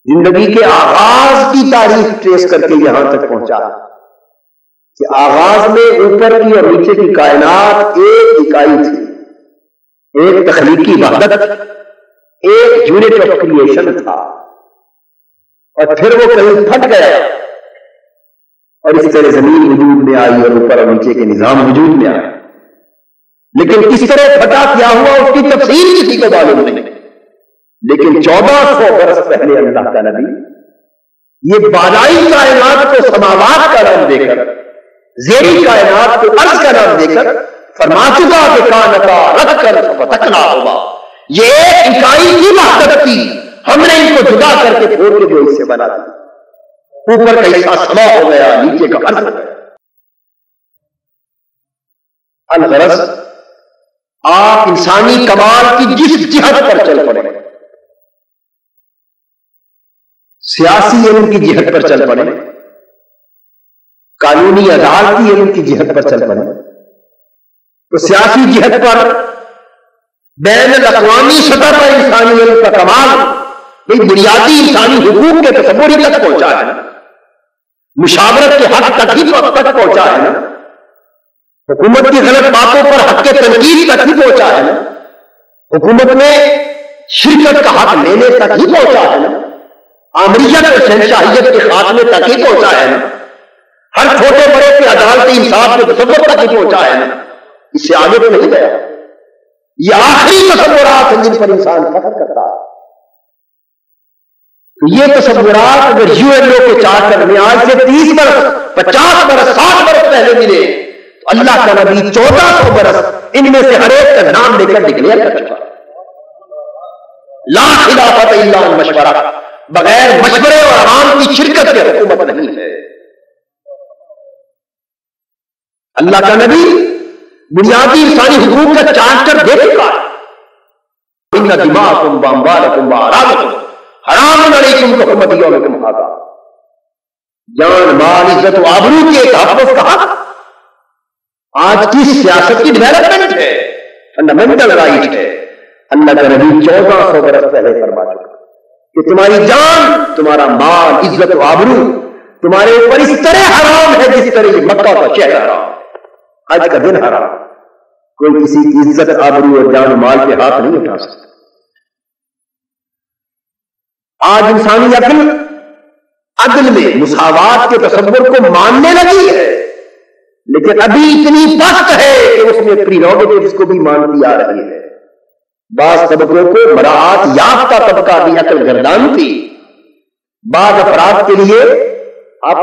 زندگی کے آغاز کی تاریخ ٹریس کر کے یہاں تک پہنچا کہ آغاز میں اوپر کی اور نیچے کی کائنات ایک اکائی تھی، ایک تخلیقی وحدت، ایک یونٹ آف کریشن تھا، اور پھر وہ کہیں پھٹ گیا اور اس طرح زمین وجود میں آئی اور اوپر اور نیچے کے نظام وجود میں آئے۔ لیکن کس طرح پھٹا کیا ہوا اس کی تفصیل کسی کو معلوم نہیں، لیکن 1400 برس پہلے اللہ کا نبی یہ بالائی کائنات کو سماوات کا نام دے کر، زیری کائنات کو ارض کا نام دے کر فرما چکا کہ کانتا رتقا ففتقناہما، یہ ایک اکائی کی وحدت تھی، ہم نے ان کو جدا کر کے پھوڑ کے 2 حصے بنا دی، اوپر کا حصہ سما ہو گیا، نیچے کا ارض ہو گیا۔ الغرض آپ انسانی کمال کی جس جہت پر چل پڑے، سیاسی علم کی جہت پر چل پڑے، قانونی عدالتی علم کی جہت پر چل پڑے، تو سیاسی جہت پر بین الاقوامی سطح پر انسانی علم کا کمال کوئی بنیادی انسانی حقوق کے تصور ہی تک پہنچا ہے نا، مشاورت کے حق تک ہی تک پہنچا ہے نا، حکومت کی غلط باتوں پر حق کے تنقید تک ہی پہنچا ہے نا، حکومت میں شرکت کا حق لینے تک ہی پہنچا ہے نا، آمریت اور شہنشاہیت کے خاتمے تک ہی پہنچا ہے نا، ہر چھوٹے بڑے کے عدالتی انصاف کے تصور تک ہی پہنچا ہے نا، اس سے آگے تو نہیں گیا۔ یہ آخری تصورات ہیں جن پر انسان فخر کرتا ہے۔ تو یہ تصورات اگر یو این او کے چارٹر میں آج سے 30 برس 50 برس 60 برس پہلے ملے تو اللہ کا نبی 1400 برس ان میں سے ہر ایک کا نام لے کر ڈکلیئر کر چکا، لا خلافت الا مشورہ، بغیر مشورے اور عوام کی شرکت کے حکومت نہیں ہے۔ اللہ کا نبی بنیادی انسانی حقوق کا چارٹر دے چکا ہے۔ ان دماءکم واموالکم واعراضکم حرام علیکم کحرمت یومکم ھذا، جان مال عزت و آبرو کے تحفظ کا حق آج کی سیاست کی ڈیولپمنٹ ہے، فنڈامنٹل رائٹ ہے۔ اللہ کا نبی 1400 برس پہلے فرما چکا کہ تمہاری جان، تمہارا مال، عزت و آبرو تمہارے اوپر اس طرح حرام ہے جس طرح یہ مکہ کا شہر حرام، آج کا دن حرام، کوئی کسی کی عزت آبرو اور جان و مال کے ہاتھ نہیں اٹھا سکتا۔ آج انسانی عدل میں مساوات کے تصور کو ماننے لگی ہے، لیکن ابھی اتنی پست ہے کہ اس میں پریروگیٹیوز کو بھی مانتی آ رہی ہے۔ بعض طبقوں کو مراعات یافتہ طبقہ بھی عقل گردان تھی، بعض افراد کے لیے آپ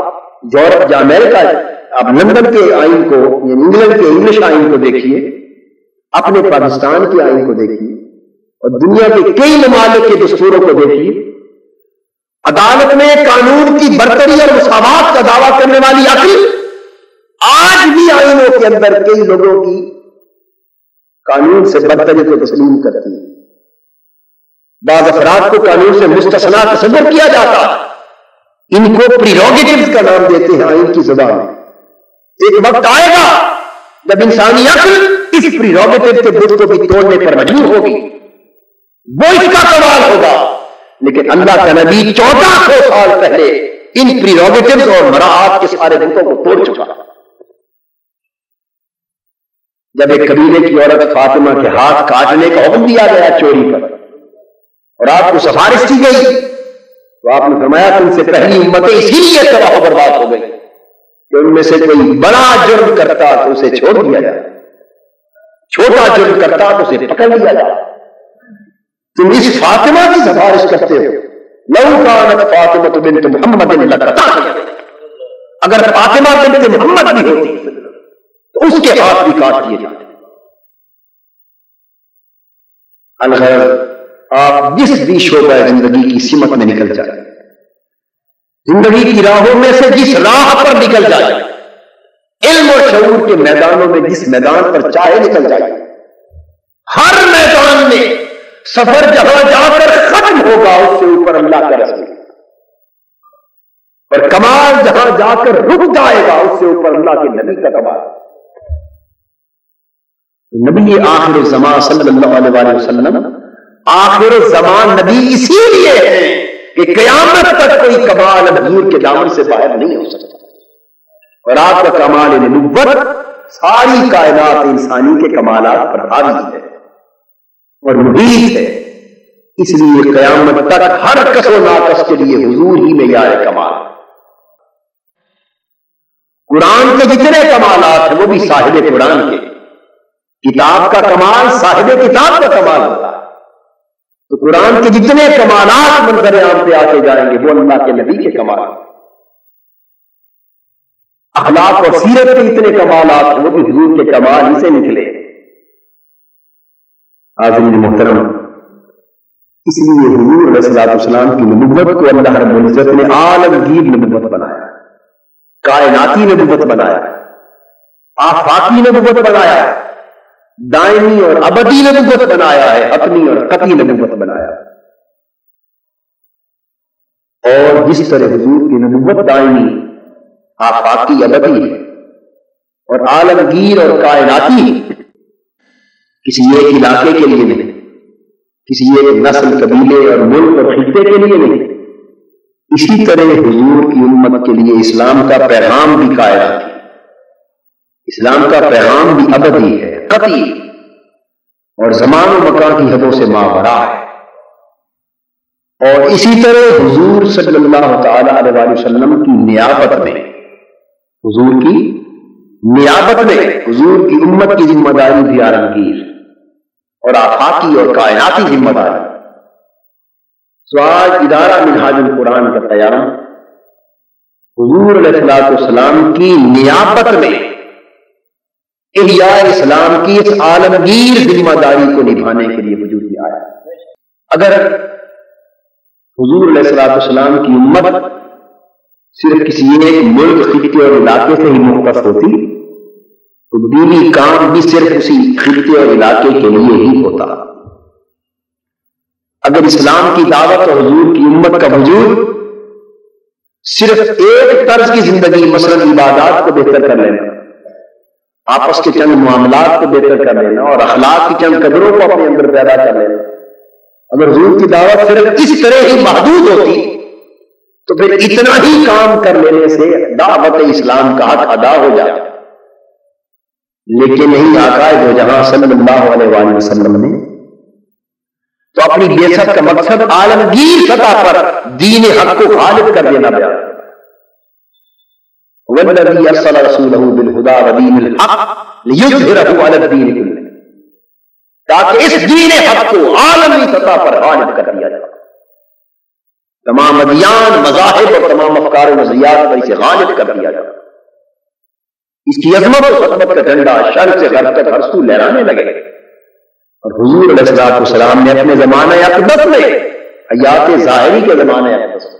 یورپ یا امریکہ، آپ لندن کے آئین کو، یعنی انگلینڈ کے انگلش آئین کو دیکھیے، اپنے پاکستان کے آئین کو دیکھیے، اور دنیا کے کئی ممالک کے دستوروں کو دیکھیے، عدالت میں قانون کی برتری اور مساوات کا دعویٰ کرنے والی عقل آج بھی آئینوں کے اندر کئی لوگوں کی قانون سے برتری کو تسلیم کرتی ہے۔ بعض افراد کو قانون سے مستثنا تصور کیا جاتا ہے، ان کو پریروگیٹیوز کا نام دیتے ہیں آئین کی زبان میں۔ ایک وقت آئے گا جب انسانی عقل اس پریروگیٹیو کے بت کو بھی توڑنے پر مجبور ہوگی، وہ اس کا کمال ہوگا۔ لیکن اللہ کا نبی 1400 سال پہلے ان پریروگیٹیوز اور مراعات کے سارے بتوں کو توڑ چکا۔ جب ایک قبیلے کی عورت فاطمہ کے ہاتھ کاٹنے کا حکم دیا گیا چوری پر، اور آپ کو سفارش کی گئی، تو آپ نے فرمایا تم سے پہلی امتیں اسی لیے تباہ و برباد ہو گئی کہ ان میں سے کوئی بڑا جرم کرتا تو اسے چھوڑ دیا جائے، چھوٹا جرم کرتا تو اسے پکڑ لیا جائے۔ تم اس فاطمہ کی سفارش کرتے ہو، لو کانت فاطمہ بنت محمد لقطعت، اگر فاطمہ بنت محمد بھی ہوتی تو اس کے ہاتھ بھی کاٹ دیے جاتے۔ الغرض آپ جس بھی شعبہ زندگی کی سمت میں نکل جائے، زندگی کی راہوں میں سے جس راہ پر نکل جائے، علم اور شعور کے میدانوں میں جس میدان پر چاہے نکل جائے، ہر میدان میں سفر جہاں جا کر ختم ہوگا اس سے اوپر اللہ کا رسول، اور کمال جہاں جا کر رک جائے گا اس سے اوپر اللہ کے نبی کا کمال۔ نبی آخر زمان صلی اللہ علیہ وسلم آخر زمان نبی اسی لیے ہے کہ قیامت تک کوئی کمال حضور کے دامن سے باہر نہیں ہو سکتا، اور آپ کا کمال نبوت ساری کائنات انسانی کے کمالات پر حاوی ہے اور محیط ہے، اس لیے قیامت تک ہر کس و ناقص کے لیے حضور ہی معیار کمال۔ قرآن کے جتنے کمالات ہیں وہ بھی صاحب قرآن کے، کتاب کا کمال صاحب کتاب کا کمال ہوتا ہے، تو قرآن کے جتنے کمالات منظر عام پہ آتے جائیں گے وہ اللہ کے نبی کے کمال، اخلاق اور سیرت کے جتنے کمالات ہیں وہ بھی حضور کے کمال ہی سے نکلے۔ حاضرین محترم، اس لیے حضور علیہ السلام کی نبوت کو اللہ رب العزت نے عالمگیر نبوت بنایا، کائناتی نبوت بنایا، آفاقی نبوت بنایا، دائمی اور ابدی نبوت بنایا ہے، حتمی اور قطعی نبوت بنایا، اور جس طرح حضور کی نبوت دائمی آفاقی ابدی ہے اور عالمگیر اور کائناتی ہے، کسی ایک علاقے کے لیے نہیں، کسی ایک نسل، قبیلے اور ملک اور خطے کے لیے نہیں، اسی طرح حضور کی امت کے لیے اسلام کا پیغام بھی کائناتی، اسلام کا پیغام بھی ابدی ہے، قطعی اور زمان و مکان کی حدوں سے ماورا ہے۔ اور اسی طرح حضور صلی اللہ تعالی علیہ وسلم کی نیابت میں، حضور کی نیابت میں حضور کی امت کی ذمہ داری بھی عالمگیر اور آفاقی اور کائناتی ذمہ داری۔ سو آج ادارہ منہاج القرآن کا قیام حضور علیہ السلام کی نیابت میں احیاء اسلام کی اس عالمگیر ذمہ داری کو نبھانے کے لیے وجود میں آیا۔ اگر حضور علیہ السلام کی امت صرف کسی ایک ملک، خطے اور علاقے سے ہی مختص ہوتی تو دینی کام بھی صرف اسی خطے اور علاقے کے لیے ہی ہوتا۔ اگر اسلام کی دعوت اور حضور کی امت کا وجود صرف ایک طرز کی زندگی، مثلا عبادات کو بہتر کر لینا، آپس کے چند معاملات کو بہتر کر لینا اور اخلاق کی چند قدروں کو اپنے اندر پیدا کر لینا، اگر حضور کی دعوت صرف اس طرح ہی محدود ہوتی تو پھر اتنا ہی کام کر لینے سے دعوت اسلام کا حق ادا ہو جاتا۔ لیکن نہیں، آقا دو جہاں صلی اللہ علیہ وآلہ وسلم نے تو اپنی بعثت کا مقصد عالمگیر سطح پر دین حق کو غالب کر دینا بیان۔ والذی ارسل رسولہ بالہدی ودین الحق لیظہرہ علی الدین کلہ، تاکہ اس دین حق کو عالمی سطح پر غالب کر دیا جائے، تمام ادیان، مذاہب اور تمام افکار و نظریات پر اسے غالب کر دیا جائے، اس کی عظمت و خدمت کا جھنڈا شرق سے غرب تک ہر سو لہرانے لگے۔ اور حضور علیہ السلام نے اپنے زمانہ اقدس میں، حیات ظاہری کے زمانہ اقدس میں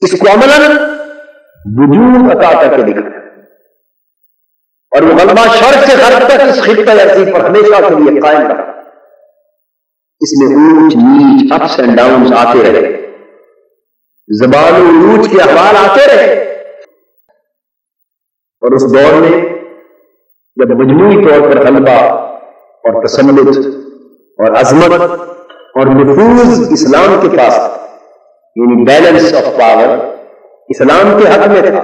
اس کو عملاً وجود عطا کر کے دکھایا، اور وہ غلبہ شرق سے غرب تک اس خطہ ارضی پر ہمیشہ کے لیے قائم رہا۔ اس میں اونچ نیچ، اپس اینڈ ڈاؤنز آتے رہے، زوال و عروج کے احوال آتے رہے، اور اس دور میں جب مجموعی طور پر غلبہ اور تسلط اور عظمت اور نفوذ اسلام کے پاس، یعنی بیلنس آف پاور اسلام کے حق میں تھا،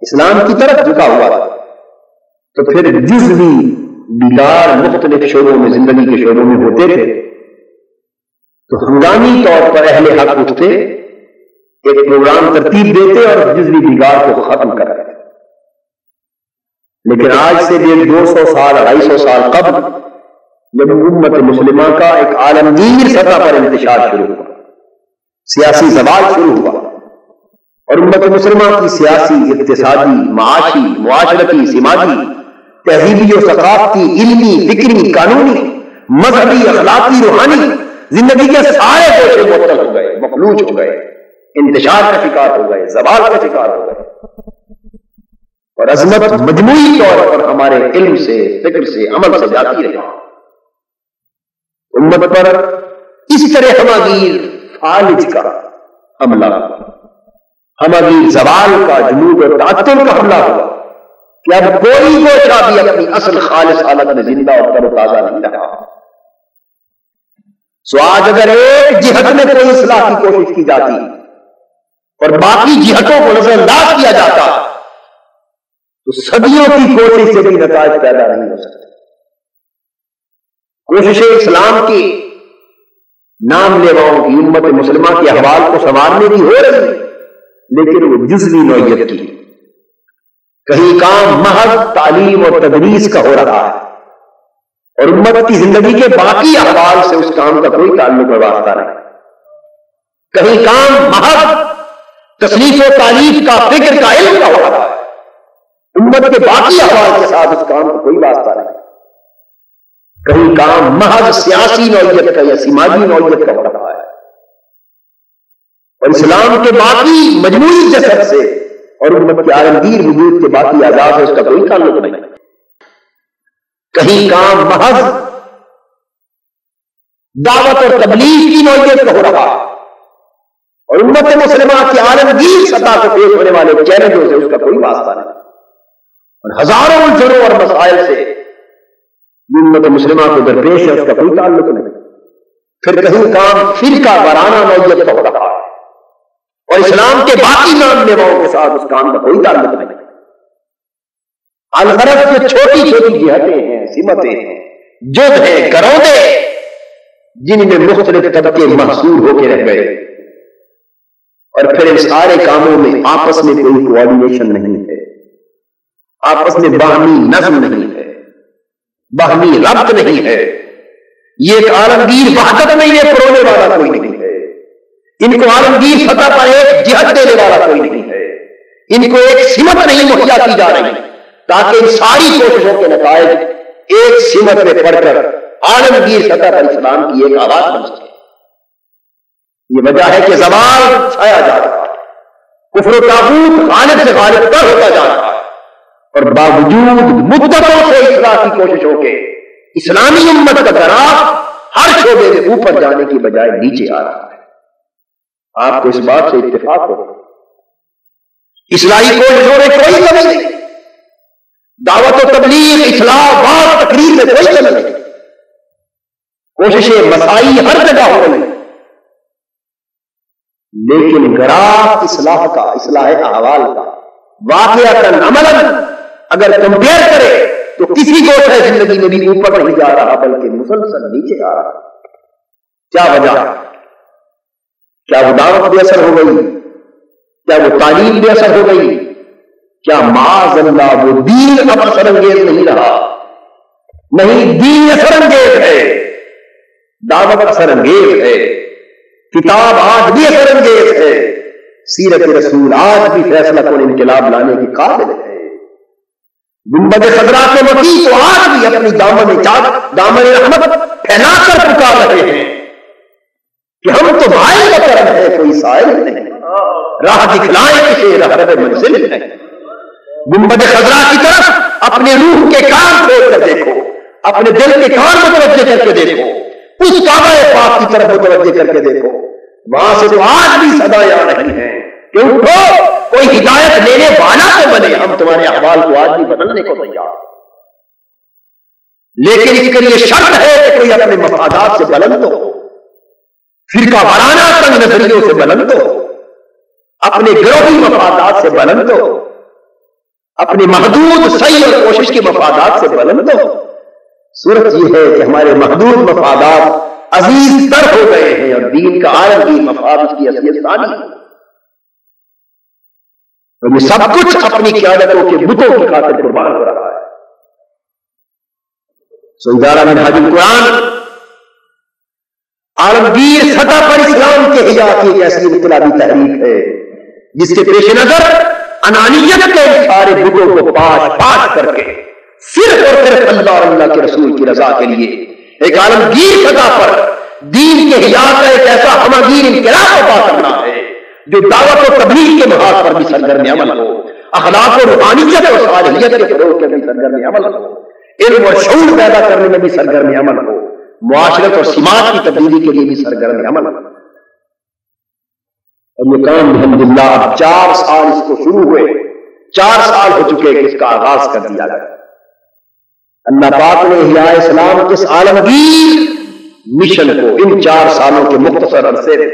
اسلام کی طرف جھکا ہوا تھا، تو پھر جزوی بگاڑ مختلف شعبوں میں، زندگی کے شعبوں میں ہوتے تھے، تو ہنگامی طور پر اہل حق اٹھتے، ایک پروگرام ترتیب دیتے اور جزوی بگاڑ کو ختم کرتے۔ لیکن آج سے 200 سال 250 سال قبل جب امت مسلمہ کا ایک عالمگیر سطح پر انتشار شروع ہوا، سیاسی زوال شروع ہوا، اور امت مسلمہ کی سیاسی، اقتصادی، معاشی، معاشرتی، سماجی، تہذیبی و ثقافتی، علمی، فکری، قانونی، مذہبی، اخلاقی، روحانی زندگی کے سارے گوشے معطل ہو گئے، مفلوج ہو گئے، انتشار کا شکار ہو گئے، زوال کا شکار ہو گئے، اور عظمت مجموعی طور پر ہمارے علم سے، فکر سے، عمل سے جاتی رہی۔ امت پر اس طرح ہماگیر فالج کا حملہ، ہماگیر زوال کا، جنود اور تعطل کا حملہ ہوا کہ اب کوئی گوشہ بھی اپنی اصل خالص حالت میں زندہ اور تر و تازہ نہیں رہا۔ سو آج اگر ایک جہت میں کوئی اصلاح کی کوشش کی جاتی اور باقی جہتوں کو نظر انداز کیا جاتا تو صدیوں کی کوشش سے بھی نتائج پیدا نہیں ہو سکتے۔ کوشش اسلام کی نام لیواؤں کی، امت مسلمہ کے احوال کو سنوارنے کی ہو رہی ہے، لیکن وہ جزوی نوعیت کی، کہیں کام محض تعلیم اور تدریس کا ہو رہا ہے، اور امت کی زندگی کے باقی احوال سے اس کام کا کوئی تعلق اور واسطہ نہیں۔ کہیں کام محض تصنیف و تالیف کا، فکر کا، علم کا ہو رہا ہے، امت کے باقی احوال کے ساتھ اس کام کا کوئی واسطہ نہیں۔ کہیں کام محض سیاسی نوعیت کا یا سماجی نوعیت کا ہو رہا ہے، اور اسلام کے باقی مجموعی جسد سے اور امت کے عالمگیر وجود کے باقی اعضاء سے اس کا کوئی تعلق نہیں۔ کہیں کام محض دعوت اور تبلیغ کی نوعیت کا ہو رہا ہے، اور امت مسلمہ کی عالمگیر سطح کو پیش ہونے والے چیلنجوں سے اس کا کوئی واسطہ نہیں، اور ہزاروں الجھنوں اور مسائل سے امت مسلمہ کو درپیش ہے، اس کا کوئی تعلق نہیں۔ پھر کہیں کام فرقہ وارانہ نوعیت کا ہو رہا ہے، اور اسلام کے باقی نام لیواؤں کے ساتھ اس کام کا کوئی تعلق نہیں۔ الغرض جو چھوٹی چھوٹی جہتیں ہیں، سمتیں ہیں، جز ہیں، گروندے، جن میں مختلف طبقے محصور ہو کے رہ گئے، اور پھر ان سارے کاموں میں آپس میں کوئی کوآرڈینیشن نہیں ہے، آپس میں باہمی نظم نہیں ہے، باہمی ربط نہیں ہے، یہ ایک عالمگیر وحدت میں یہ پرونے والا کوئی نہیں ہے، ان کو عالمگیر سطح پر ایک جہت دینے والا کوئی نہیں ہے، ان کو ایک سمت نہیں مہیا کی جا رہی تاکہ ان ساری کوششوں کے نتائج ایک سمت میں پڑھ کر عالمگیر سطح پر اسلام کی ایک آواز بن سکے۔ یہ وجہ ہے کہ زوال چھایا جا رہا ہے، کفر و طاغوت غالب سے غالب تر ہوتا جا رہا ہے، اور باوجود مدتوں سے اصلاح کی کوششوں کے اسلامی امت کا گراف ہر شعبے میں اوپر جانے کی بجائے نیچے آ رہا ہے۔ آپ کو اس بات سے اتفاق ہو، اصلاحی کوششوں میں کوئی کمی نہیں، دعوت و تبلیغ، اصلاح، بات، تقریر میں کوئی کمی نہیں، کوششیں مساعی ہر جگہ ہو رہی، لیکن گراف اصلاح کا، اصلاح احوال کا واقعتاً عملاً اگر کمپیئر کرے تو کسی گوشہ زندگی میں بھی اوپر نہیں جا رہا بلکہ مسلسل نیچے آ رہا۔ کیا وجہ؟ کیا وہ دعوت بے اثر ہو گئی؟ کیا وہ تعلیم بے اثر ہو گئی؟ کیا معاذ اللہ وہ دین اب اثر انگیز نہیں رہا؟ نہیں، دین اثر انگیز ہے، دعوت اثر انگیز ہے، کتاب آج بھی اثر انگیز ہے، سیرت رسول آج بھی فیصلہ کن انقلاب لانے کی قابل ہے۔ گنبد خضرا کے وکیل تو آج بھی اپنی دامن رحمت پھیلا کر پکار رہے ہیں کہ ہم تو بھائی کا کرم ہے، کوئی سائل نہیں، راہ دکھلائے کسی رہبر منزل نہیں۔ گنبد خضرا کی طرف اپنے روح کے کان کھول کر دیکھو، اپنے دل کے کان متوجہ کر کے دیکھو، اس کعبہ پاک کی طرف متوجہ کر کے دیکھو، وہاں سے تو آج بھی صدائیں آ رہی ہیں کہ اٹھو، کوئی ہدایت لینے والا تو بنے، ہم تمہارے احوال کو آج بھی بدلنے کو تیار، لیکن اس کے لیے شرط ہے کہ کوئی اپنے مفادات سے بلند ہو، فرقہ وارانہ تنگ نظریوں سے بلند ہو، اپنے گروہی مفادات سے بلند ہو، اپنی محدود سعی اور کوشش کے مفادات سے بلند ہو۔ صورت یہ ہے کہ ہمارے محدود مفادات عزیز تر ہو گئے ہیں اور دین کا عالمگیر مفاد اس کی اصلیت ثانی ہے، اور یہ سب کچھ اپنی قیادتوں کے بتوں کی خاطر قربان ہو رہا ہے۔ سو ادارہ منہاج القرآن عالمگیر سطح پر اسلام کے حیاء کی ایک ایسی انقلابی تحریک ہے جس کے پیش نظر انانیت کے سارے بتوں کو پاش پاش کر کے صرف اور صرف اللہ اور اللہ کے رسول کی رضا کے لیے ایک عالمگیر سطح پر دین کے حیاء کا ایک ایسا ہمگیر انقلاب برپا کرنا ہے جو دعوت و تبلیغ کے محاذ پر بھی سرگرم عمل ہو، اخلاق و روحانیت اور صالحیت کے فروغ کے بھی سرگرم عمل ہو، علم اور شعور پیدا کرنے میں بھی سرگرم عمل ہو، معاشرت اور سماج کی تبدیلی کے لیے بھی سرگرم عمل ہو۔ اور یہ کام الحمدللہ 4 سال اس کو شروع ہوئے، 4 سال ہو چکے کہ اس کا آغاز کر دیا گیا۔ اللہ پاک نے احیاء اسلام کے اس عالمگیر مشن کو ان 4 سالوں کے مختصر عرصے میں،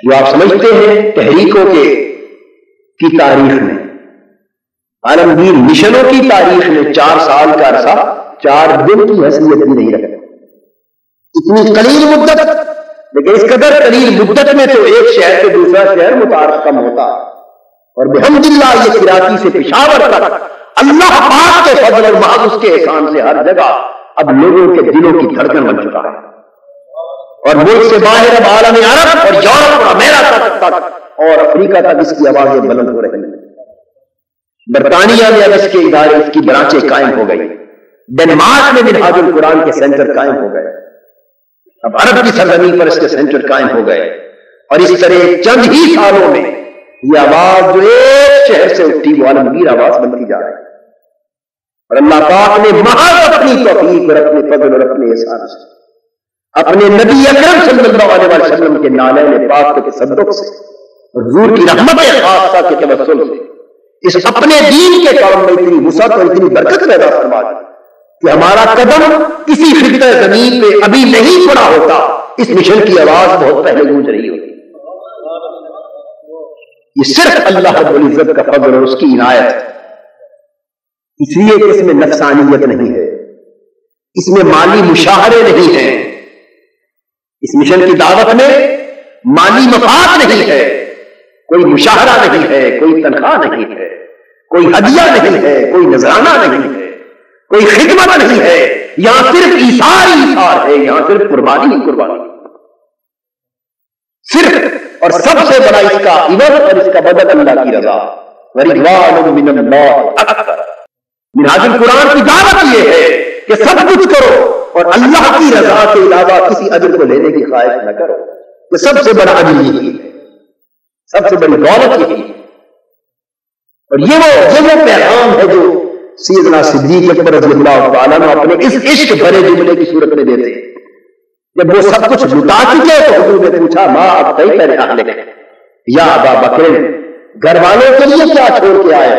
جو آپ سمجھتے ہیں تحریکوں کی تاریخ میں، عالمگیر مشنوں کی تاریخ میں 4 سال کا عرصہ 4 دن کی حیثیت بھی نہیں رکھتا۔ اتنی قلیل مدت، لیکن اس قدر قلیل مدت میں تو ایک شہر سے دوسرا شہر متعارف کم ہوتا ہے، اور بحمدللہ یہ کراچی سے پشاور تک اللہ پاک کے فضل اور محض اس کے احسان سے ہر جگہ اب لوگوں کے دلوں کی دھڑکن بن چکا ہے، اور ملک سے باہر اب عالم عرب اور یورپ اور امریکہ تک اور افریقہ تک اس کی آوازیں بلند ہو رہی ہیں۔ برطانیہ میں اب اس کے ادارے، اس کی برانچیں قائم ہو گئی، ڈنمارک میں منہاج القرآن کے سینٹر قائم ہو گئے، اب عرب کی سرزمین پر اس کے سینٹر قائم ہو گئے، اور اس طرح چند ہی سالوں میں یہ آواز جو ایک شہر سے اٹھی وہ عالمگیر آواز بنتی جا رہی ہے، اور اللہ پاک نے محض اپنی توفیق اور اپنے فضل اور اپنے احسان سے اپنے نبی اکرم صلی اللہ علیہ وسلم کے نالین پاک کے تصدق سے، حضور کی رحمت خاصہ کے توسل سے اس اپنے دین کے کام میں اتنی وسعت اور اتنی برکت پیدا فرما دی کہ ہمارا قدم کسی خطہ زمین پہ ابھی نہیں پڑا ہوتا، اس مشن کی آواز بہت پہلے گونج رہی ہوتی۔ یہ صرف اللہ رب العزت کا فضل اور اس کی عنایت ہے، اس لیے کہ اس میں نفسانیت نہیں ہے، اس میں مالی مشاہرے نہیں ہیں، اس مشن کی دعوت میں مالی مفاد نہیں ہے، کوئی مشاہرہ نہیں ہے، کوئی تنخواہ نہیں ہے، کوئی ہدیہ نہیں ہے، کوئی نذرانہ نہیں ہے، کوئی خدمت نہیں ہے، یہاں صرف ایثار ایثار ہے، یہاں صرف قربانی قربانی، صرف اور سب سے بڑا اس کا عوض اور اس کا بدل اللہ کی رضا، ورضوان من اللہ اکبر۔ منہاج القرآن کی دعوت یہ ہے کہ سب کچھ کرو اور اللہ کی رضا کے علاوہ کسی اجر کو لینے کی خواہش نہ کرو، کہ سب سے بڑا اجر یہی ہے، سب سے بڑی دولت یہی ہے۔ اور یہ وہ پیغام ہے جو سیدنا صدیق اکبر رضی اللہ تعالیٰ عنہ اپنے اس عشق بھرے جملے کی صورت میں دیتے ہیں۔ جب وہ سب کچھ لٹا چکے تو حضور نے پوچھا ما ابقیت لأہلک یا ابا بکر، گھر والوں کے لیے کیا چھوڑ کے آئے؟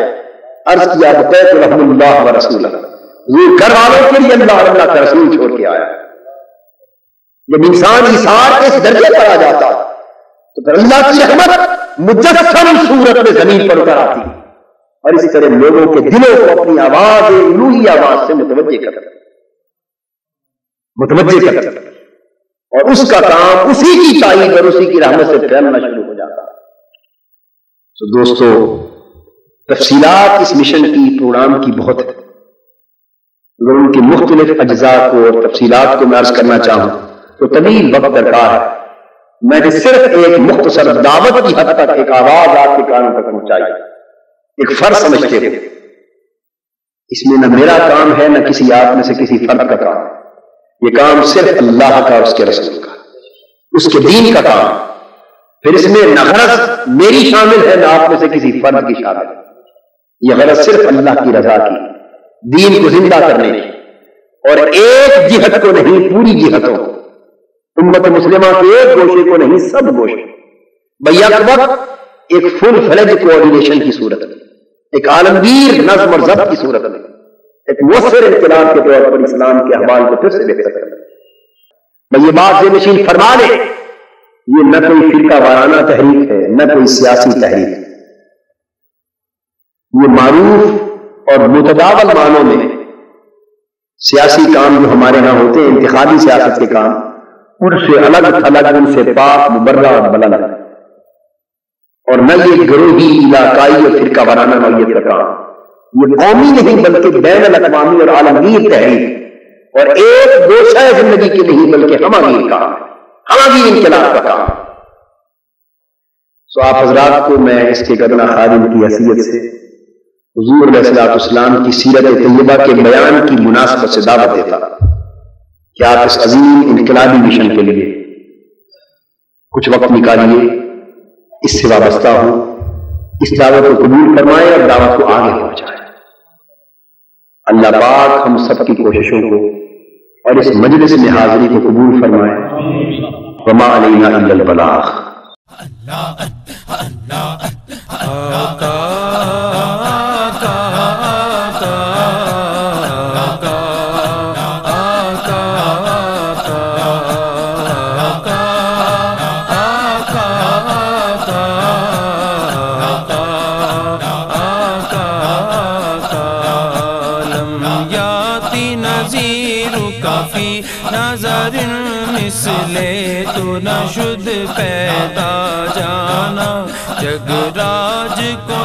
عرض کیا بقیت لهم اللہ ورسولہ، یہ گھر والوں کے لیے اللہ اور اللہ کا رسول چھوڑ کے آیا۔ جب انسان ایثار کے اس درجے پر آ جاتا تو پھر اللہ کی رحمت مجسم صورت میں زمین پر اتر آتی اور اس طرح لوگوں کے دلوں کو اپنی آواز الوہی آواز سے متوجہ کرتا اور اس کا کام اسی کی تائید اور اسی کی رحمت سے پھیلنا شروع ہو جاتا۔ تو دوستو، تفصیلات اس مشن کی پروگرام کی بہت ہے، اگر ان کے مختلف اجزاء کو اور تفصیلات کو میں عرض کرنا چاہوں تو طویل وقت درکار ہے۔ میں نے صرف ایک مختصر دعوت کی حد تک ایک آواز آپ کے کانوں تک پہنچائی، ایک فرض سمجھتے ہوئے۔ اس میں نہ میرا کام ہے نہ کسی آپ میں سے کسی فرد کا کام، یہ کام صرف اللہ کا اور اس کے رسول کا، اس کے دین کا کام۔ پھر اس میں نہ غرض میری شامل ہے نہ آپ میں سے کسی فرد کی شامل ہے، یہ غرض صرف اللہ کی رضا کی، دین کو زندہ کرنے کی، اور ایک جہت کو نہیں پوری جہتوں، امت مسلمہ کے ایک گوشے کو نہیں سب گوشے، بیک وقت ایک فل فلیج کوآرڈینیشن کی صورت میں، ایک عالمگیر نظم اور ضبط کی صورت میں، ایک مؤثر انقلاب کے طور پر اسلام کے احوال کو پھر سے بہتر کرنا۔ میں یہ بات ذہن نشین فرما لے، یہ نہ کوئی فرقہ وارانہ تحریک ہے نہ کوئی سیاسی تحریک ہے، یہ معروف اور متداول معنوں میں سیاسی کام جو ہمارے ہاں ہوتے ہیں، انتخابی سیاست کے کام، ان سے الگ تھلگ، ان سے پاک مبرہ اور بلند ہے، اور نہ یہ گروہی علاقائی اور فرقہ وارانہ نوعیت کا کام، یہ قومی نہیں بلکہ بین الاقوامی اور عالمگیر تحریک اور ایک گوشہ زندگی کے نہیں بلکہ ہماگیر کام ہے، ہماگیر انقلاب کا کام۔ سو آپ حضرات کو میں اس کے گدنا خادم کی حیثیت سے حضور علیہ الصلوۃ والسلام کی سیرت طیبہ کے بیان کی مناسبت سے دعوت دیتا کہ آپ اس عظیم انقلابی مشن کے لیے کچھ وقت نکالیے، اس سے وابستہ ہوں، اس دعوت کو قبول فرمائیں اور دعوت کو آگے پہنچائیں۔ اللہ پاک ہم سب کی کوششوں کو اور اس مجلس میں حاضری کو قبول فرمائے۔ وما علینا الا البلاغ۔ نظر مثلے تو نہ شد پیدا جانا، جگ راج کو